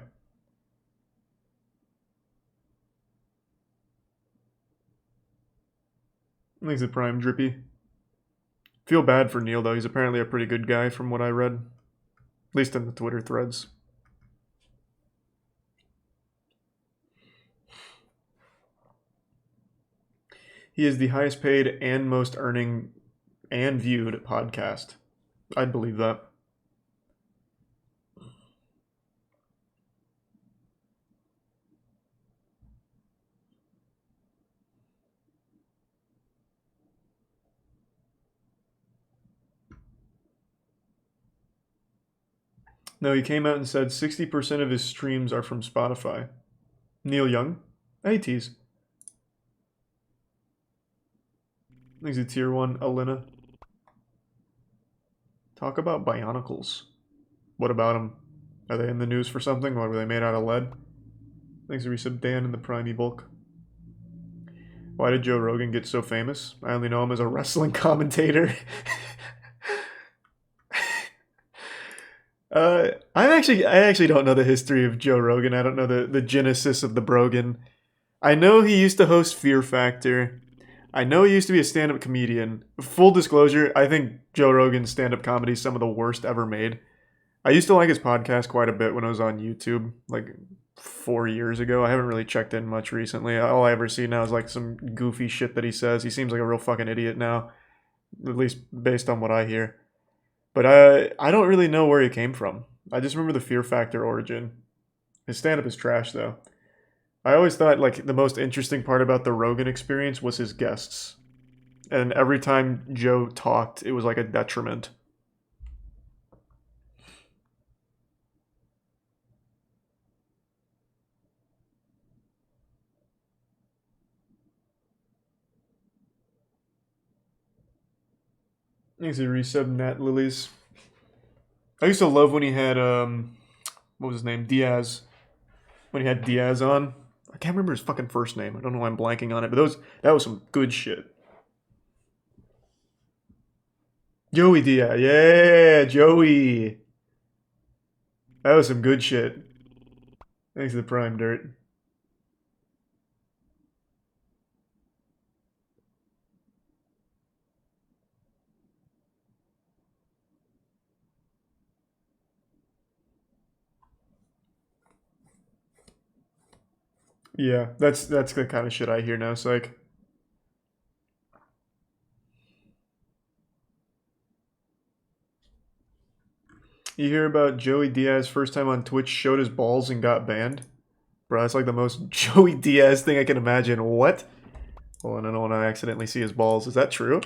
Thanks to Prime Drippy. Feel bad for Neil, though. He's apparently a pretty good guy from what I read. At least in the Twitter threads. He is the highest paid and most earning and viewed podcast. I'd believe that. No, he came out and said 60% of his streams are from Spotify. Neil Young? Hey, tease. Thanks to Tier 1, Alina. Talk about Bionicles. What about them? Are they in the news for something? Or were they made out of lead? Thanks to resub Dan in the Prime bulk. Why did Joe Rogan get so famous? I only know him as a wrestling commentator. I actually don't know the history of Joe Rogan. I don't know the genesis of the Brogan. I know he used to host Fear Factor. I know he used to be a stand-up comedian. Full disclosure, I think Joe Rogan's stand-up comedy is some of the worst ever made. I used to like his podcast quite a bit when I was on YouTube, like 4 years ago. I haven't really checked in much recently. All I ever see now is like some goofy shit that he says. He seems like a real fucking idiot now, at least based on what I hear. But I don't really know where he came from. I just remember the Fear Factor origin. His stand-up is trash, though. I always thought, like, the most interesting part about the Rogan experience was his guests. And every time Joe talked, it was like a detriment. Thanks to resub Nat Lilies. I used to love when he had, what was his name? Diaz. When he had Diaz on. I can't remember his fucking first name. I don't know why I'm blanking on it, but that was some good shit. Joey Diaz. Yeah, Joey. That was some good shit. Thanks to the Prime Dirt. Yeah, that's the kind of shit I hear now, psych. You hear about Joey Diaz first time on Twitch showed his balls and got banned? Bro, that's like the most Joey Diaz thing I can imagine. What? Hold on, I don't want to accidentally see his balls. Is that true?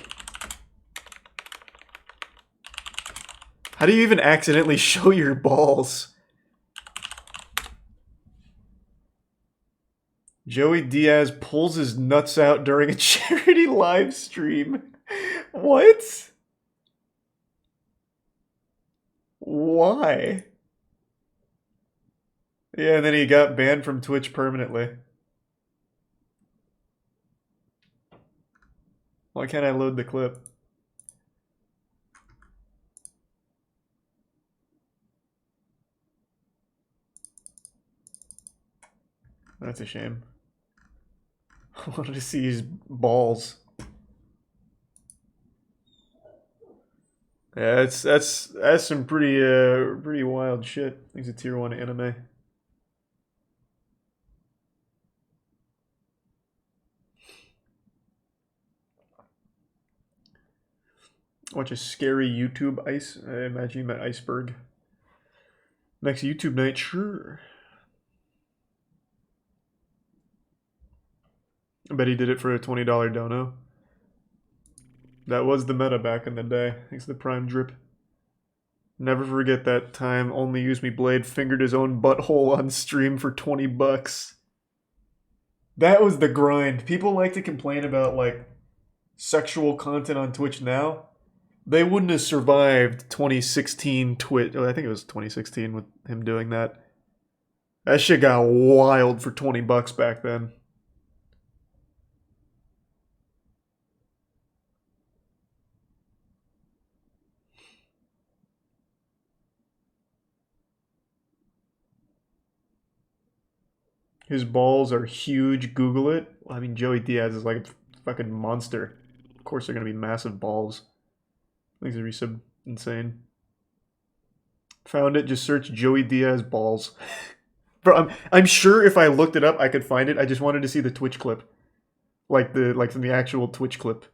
How do you even accidentally show your balls? Joey Diaz pulls his nuts out during a charity live stream. What? Why? Yeah, and then he got banned from Twitch permanently. Why can't I load the clip? That's a shame. I wanted to see his balls. Yeah, that's some pretty wild shit. He's a tier 1 anime. Watch a scary YouTube ice. I imagine you meant iceberg. Next YouTube night, sure. I bet he did it for a $20 dono. That was the meta back in the day. Thanks to the Prime Drip. Never forget that time Only Use Me Blade fingered his own butthole on stream for 20 bucks. That was the grind. People like to complain about, like, sexual content on Twitch now. They wouldn't have survived 2016 Twitch. Oh, I think it was 2016 with him doing that. That shit got wild for 20 bucks back then. His balls are huge. Google it. I mean, Joey Diaz is like a fucking monster. Of course, they're gonna be massive balls. Things are resub insane. Found it. Just search Joey Diaz balls. Bro, I'm sure if I looked it up, I could find it. I just wanted to see the Twitch clip, like from the actual Twitch clip.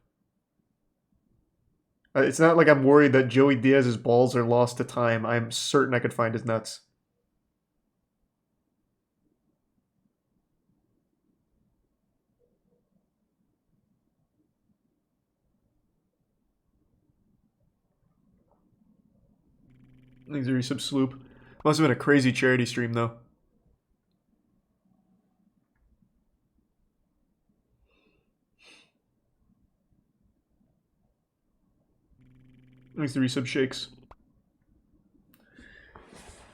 It's not like I'm worried that Joey Diaz's balls are lost to time. I'm certain I could find his nuts. Things are resub sloop. Must have been a crazy charity stream though. Thanks to resub shakes.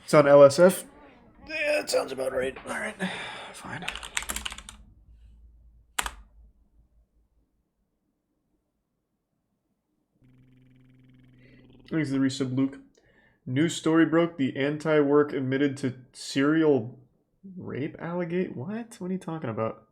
It's on LSF. Yeah, that sounds about right. Alright, fine. Thanks to the resub Luke. News story broke. The anti-work admitted to serial rape allegate. What? What are you talking about?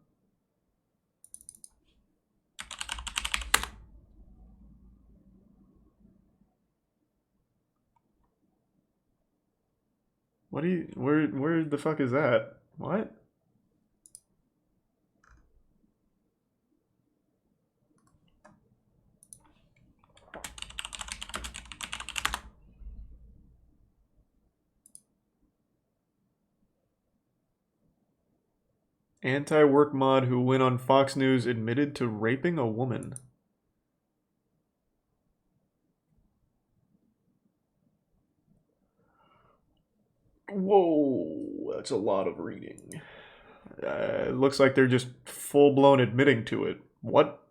What are you? Where the fuck is that? What? Anti-work mod who went on Fox News admitted to raping a woman. Whoa, that's a lot of reading. It looks like they're just full-blown admitting to it. What?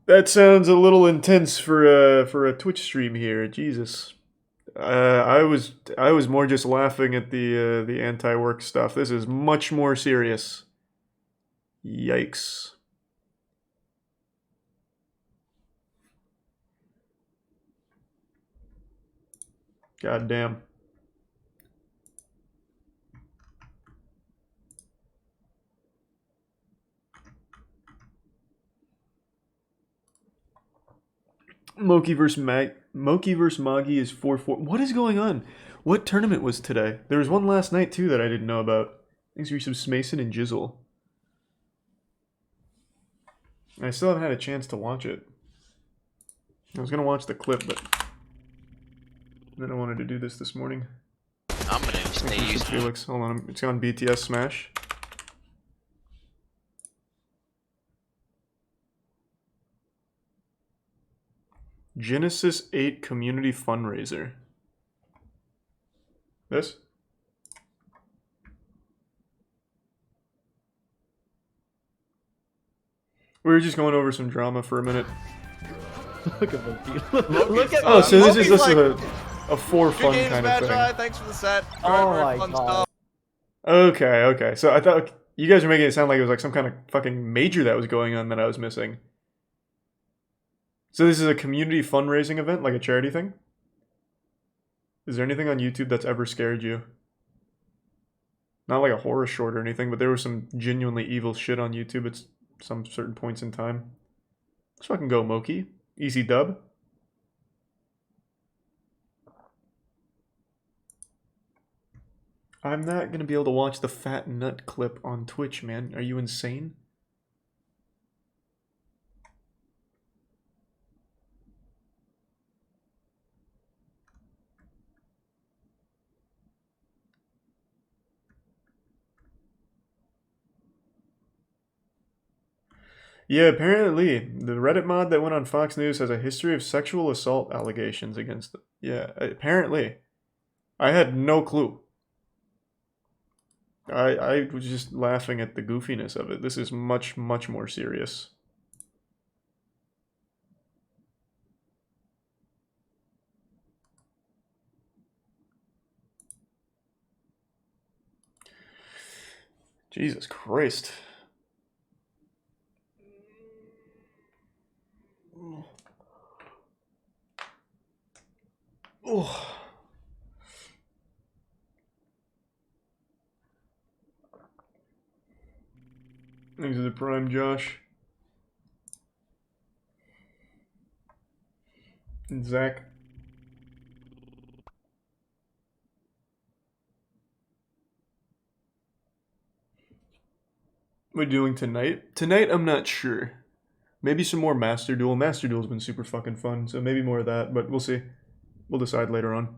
That sounds a little intense for a Twitch stream here. Jesus. I was more just laughing at the anti-work stuff. This is much more serious. Yikes. God damn. Moki versus Magi is 4-4. What is going on? What tournament was today? There was one last night too that I didn't know about. Thanks for some Mason and Jizzle. I still haven't had a chance to watch it. I was gonna watch the clip, but then I wanted to do this morning. I'm gonna stay used to Felix. Hold on, it's on BTS Smash. Genesis 8 community fundraiser. This? We were just going over some drama for a minute. Look at Moki. Look at oh, so this is like, a for fun kind of thing. Thanks for the set. Oh my god. Stuff. Okay. So I thought you guys were making it sound like it was like some kind of fucking major that was going on that I was missing. So this is a community fundraising event, like a charity thing? Is there anything on YouTube that's ever scared you? Not like a horror short or anything, but there was some genuinely evil shit on YouTube at some certain points in time. Let's fucking go, Moki. Easy dub. I'm not gonna be able to watch the fat nut clip on Twitch, man. Are you insane? Yeah, apparently, the Reddit mod that went on Fox News has a history of sexual assault allegations against them. Yeah, apparently. I had no clue. I was just laughing at the goofiness of it. This is much, much more serious. Jesus Christ. Oh. Thanks to the Prime, Josh. And Zach. What are we doing tonight? Tonight, I'm not sure. Maybe some more Master Duel. Master Duel's been super fucking fun, so maybe more of that, but we'll see. We'll decide later on.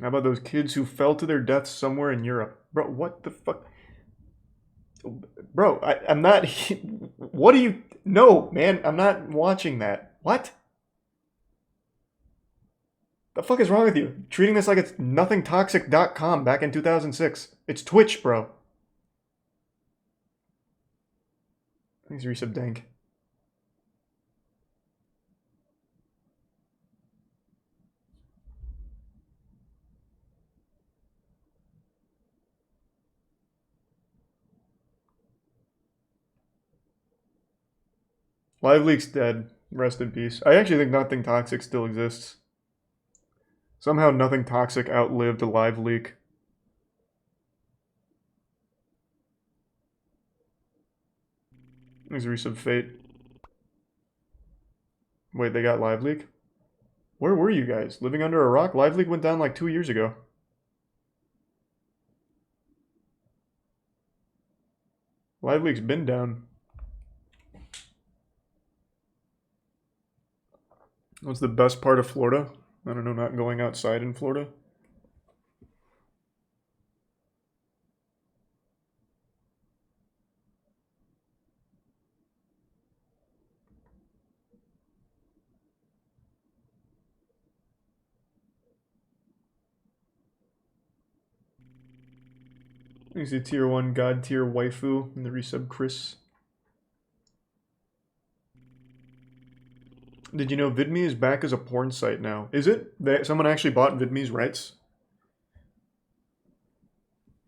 How about those kids who fell to their deaths somewhere in Europe? Bro, what the fuck? Bro, I'm not... What are you... No, man, I'm not watching that. What? The fuck is wrong with you? Treating this like it's nothingtoxic.com back in 2006. It's Twitch, bro. Thanks, Resub Dank. Live Leak's dead. Rest in peace. I actually think Nothing Toxic still exists. Somehow Nothing Toxic outlived a Live Leak. There's Resub Fate. Wait, they got Live Leak? Where were you guys? Living under a rock? Live Leak went down like 2 years ago. Live Leak's been down. What's the best part of Florida? I don't know, not going outside in Florida. He's a tier 1 god tier waifu in the resub Chris. Did you know VidMe is back as a porn site now? Is it? Someone actually bought VidMe's rights?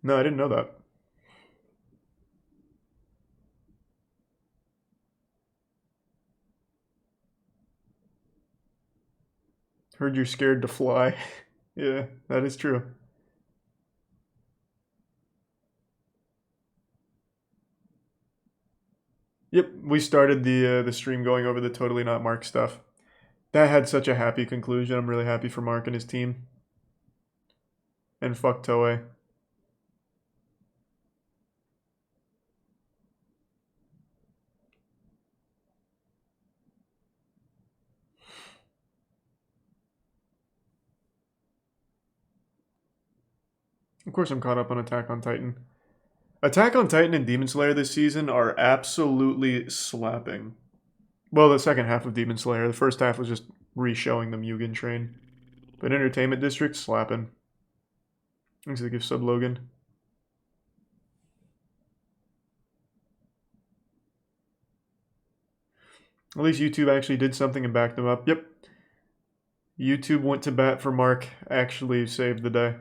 No, I didn't know that. Heard you're scared to fly. Yeah, that is true. Yep, we started the stream going over the Totally Not Mark stuff. That had such a happy conclusion. I'm really happy for Mark and his team. And fuck Toei. Of course I'm caught up on Attack on Titan. Attack on Titan and Demon Slayer this season are absolutely slapping. Well, the second half of Demon Slayer. The first half was just re-showing the Mugen Train. But Entertainment District, slapping. Thanks for the gift sub, Logan. At least YouTube actually did something and backed them up. Yep. YouTube went to bat for Mark, actually saved the day.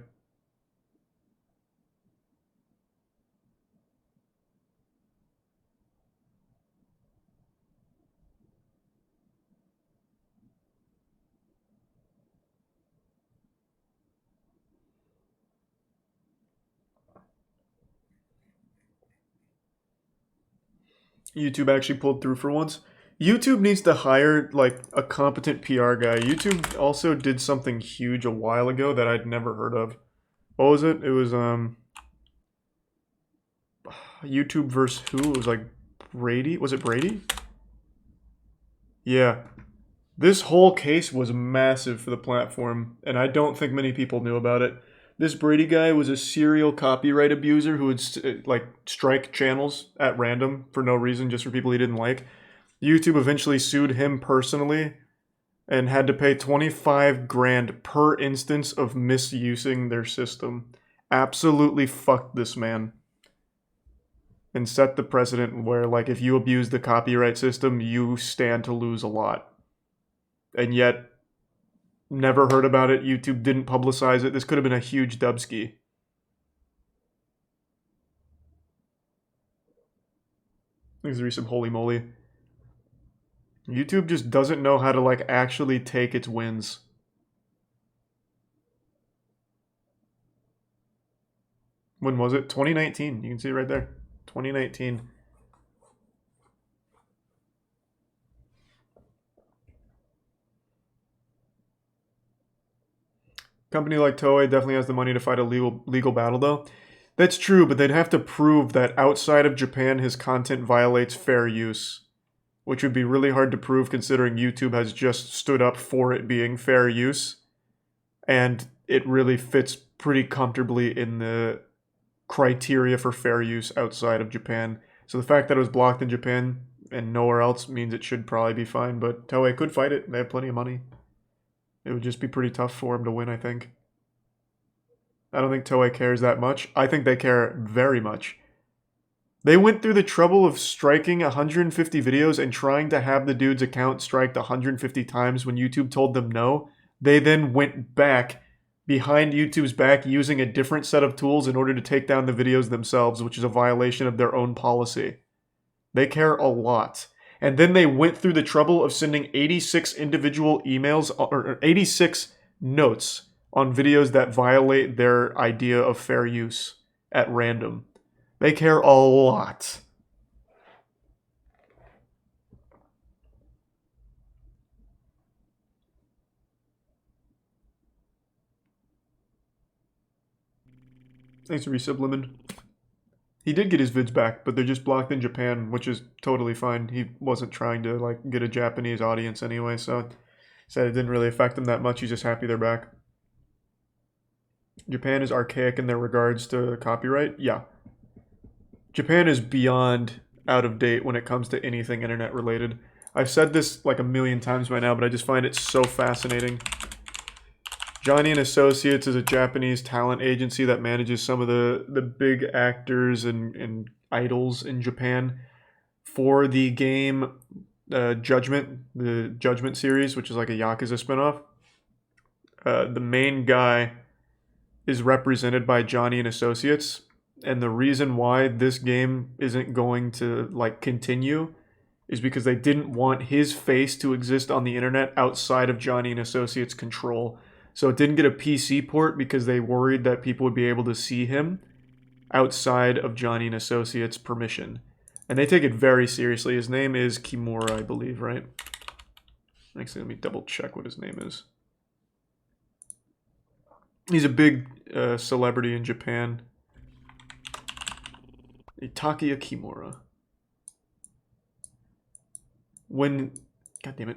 YouTube actually pulled through for once. YouTube needs to hire, like, a competent PR guy. YouTube also did something huge a while ago that I'd never heard of. What was it? It was, YouTube versus who? It was, like, Brady? Was it Brady? Yeah. This whole case was massive for the platform, and I don't think many people knew about it. This Brady guy was a serial copyright abuser who would, like, strike channels at random for no reason, just for people he didn't like. YouTube eventually sued him personally and had to pay 25 grand per instance of misusing their system. Absolutely fucked this man. And set the precedent where, like, if you abuse the copyright system, you stand to lose a lot. And yet, never heard about it. YouTube didn't publicize it. This could have been a huge dubski. These are some holy moly. YouTube just doesn't know how to, like, actually take its wins. When was it? 2019. You can see it right there. 2019. Company like Toei definitely has the money to fight a legal battle, though. That's true, but they'd have to prove that outside of Japan his content violates fair use, which would be really hard to prove considering YouTube has just stood up for it being fair use, and it really fits pretty comfortably in the criteria for fair use outside of Japan. So the fact that it was blocked in Japan and nowhere else means it should probably be fine, but Toei could fight it. They have plenty of money. It would just be pretty tough for him to win, I think. I don't think Toei cares that much. I think they care very much. They went through the trouble of striking 150 videos and trying to have the dude's account striked 150 times when YouTube told them no. They then went back behind YouTube's back using a different set of tools in order to take down the videos themselves, which is a violation of their own policy. They care a lot. And then they went through the trouble of sending 86 individual emails or 86 notes on videos that violate their idea of fair use at random. They care a lot. Thanks, Resublimin. He did get his vids back, but they're just blocked in Japan, which is totally fine. He wasn't trying to like get a Japanese audience anyway, so said it didn't really affect him that much. He's just happy they're back. Japan is archaic in their regards to copyright. Yeah. Japan is beyond out of date when it comes to anything internet related. I've said this like a million times by now, but I just find it so fascinating. Johnny & Associates is a Japanese talent agency that manages some of the big actors and idols in Japan for the game Judgment, the Judgment series, which is like a Yakuza spinoff. The main guy is represented by Johnny & Associates, and the reason why this game isn't going to like continue is because they didn't want his face to exist on the internet outside of Johnny & Associates' control. So it didn't get a PC port because they worried that people would be able to see him outside of Johnny & Associates' permission. And they take it very seriously. His name is Kimura, I believe, right? Actually, let me double check what his name is. He's a big celebrity in Japan. Takeya Kimura. God damn it.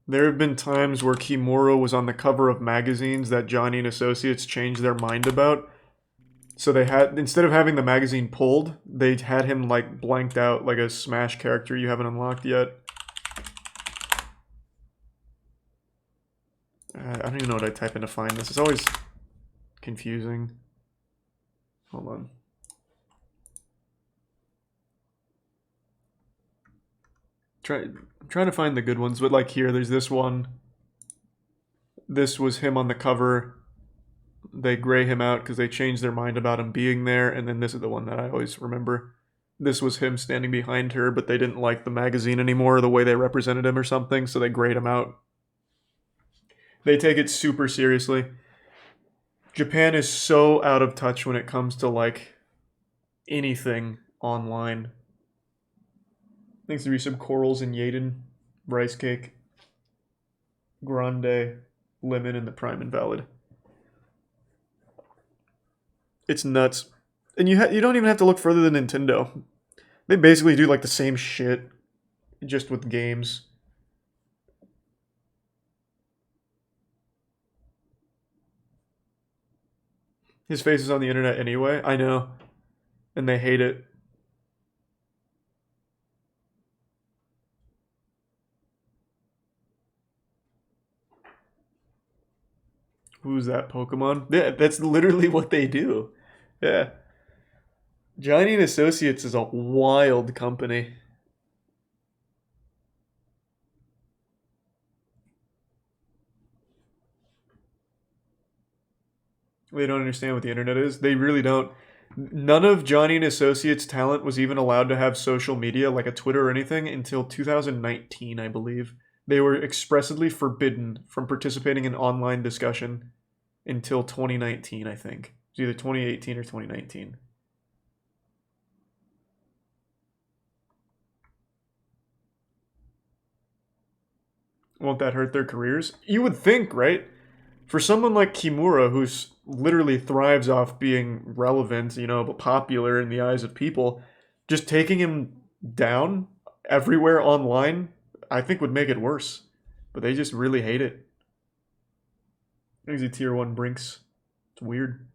There have been times where Kimura was on the cover of magazines that Johnny & Associates changed their mind about. So they had, instead of having the magazine pulled, they had him like blanked out like a Smash character you haven't unlocked yet. I don't even know what I type in to find this. It's always confusing. Hold on. I'm trying to find the good ones, but like here, there's this one. This was him on the cover. They gray him out because they changed their mind about him being there, and then this is the one that I always remember. This was him standing behind her, but they didn't like the magazine anymore, the way they represented him or something, so they grayed him out. They take it super seriously. Japan is so out of touch when it comes to like anything online. Thanks to resub corals and Yaden, rice cake, grande, lemon, and the prime invalid. It's nuts. And you don't even have to look further than Nintendo. They basically do like the same shit, just with games. His face is on the internet anyway, I know. And they hate it. Who's that Pokemon? Yeah, that's literally what they do. Yeah. Johnny & Associates is a wild company. They don't understand what the internet is. They really don't. None of Johnny & Associates' talent was even allowed to have social media, like a Twitter or anything, until 2019, I believe. They were expressly forbidden from participating in online discussion until 2019, I think. It's either 2018 or 2019. Won't that hurt their careers? You would think, right? For someone like Kimura, who's literally thrives off being relevant, you know, but popular in the eyes of people, just taking him down everywhere online, I think would make it worse. But they just really hate it. He's a tier 1 Brinks. It's weird.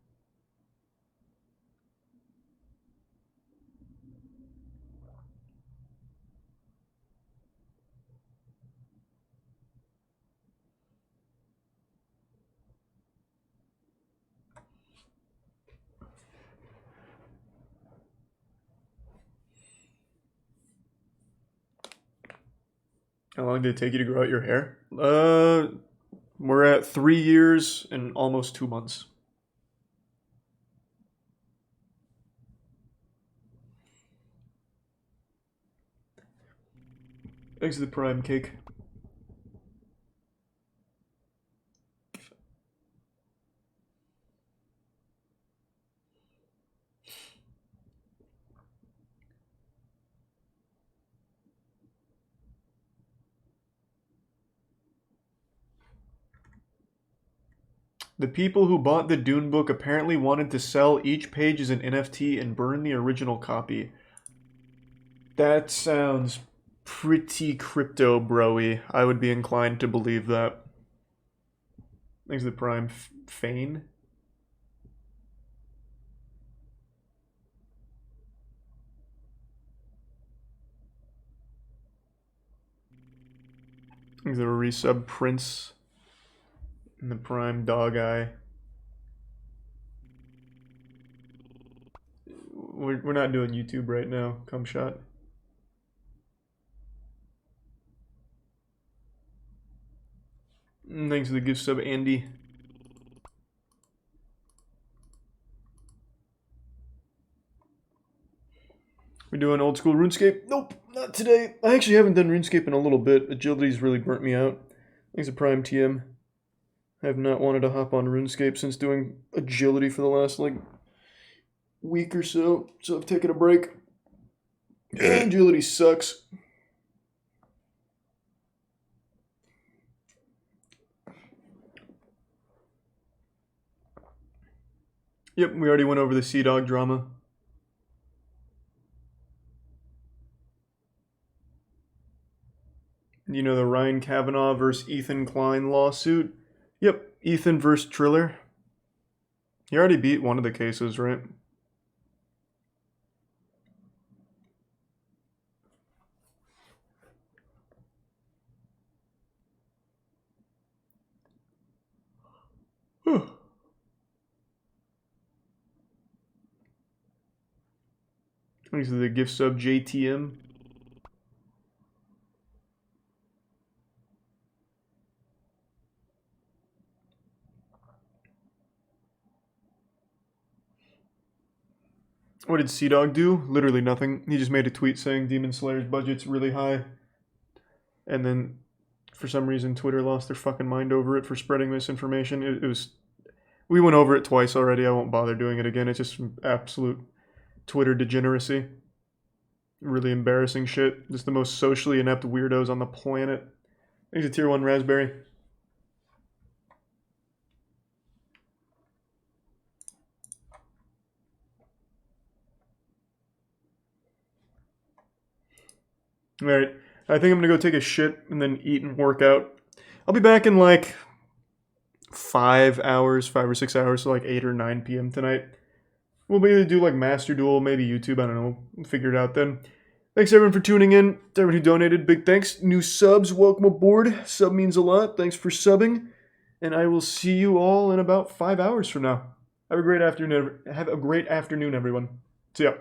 How long did it take you to grow out your hair? We're at 3 years and almost 2 months. Thanks to the Prime cake. The people who bought the Dune book apparently wanted to sell each page as an NFT and burn the original copy. That sounds pretty crypto bro-y. I would be inclined to believe that. Thanks to the Prime. Fane? Thanks to the resub Prince. And the Prime Dog Eye. We're not doing YouTube right now. Come shot. Thanks for the gift sub, Andy. We're doing old school RuneScape? Nope, not today. I actually haven't done RuneScape in a little bit. Agility's really burnt me out. Thanks to Prime TM. I have not wanted to hop on RuneScape since doing Agility for the last, like, week or so. So I've taken a break. Agility sucks. Yep, we already went over the Sea Dog drama. You know the Ryan Kavanaugh versus Ethan Klein lawsuit? Yep, Ethan versus Triller. He already beat one of the cases, right? Whew. Thanks to the gift sub JTM. What did Sea Dog do? Literally nothing. He just made a tweet saying Demon Slayer's budget's really high. And then, for some reason, Twitter lost their fucking mind over it for spreading misinformation. It was... We went over it twice already. I won't bother doing it again. It's just absolute Twitter degeneracy. Really embarrassing shit. Just the most socially inept weirdos on the planet. Thanks to Tier 1 Raspberry. Alright, I think I'm gonna go take a shit and then eat and work out. I'll be back in like 5 hours, 5 or 6 hours, so like 8 or 9 p.m. tonight. We'll maybe do like Master Duel, maybe YouTube, I don't know. We'll figure it out then. Thanks everyone for tuning in. To everyone who donated, big thanks. New subs, welcome aboard. Sub means a lot. Thanks for subbing. And I will see you all in about 5 hours from now. Have a great afternoon, everyone. See ya.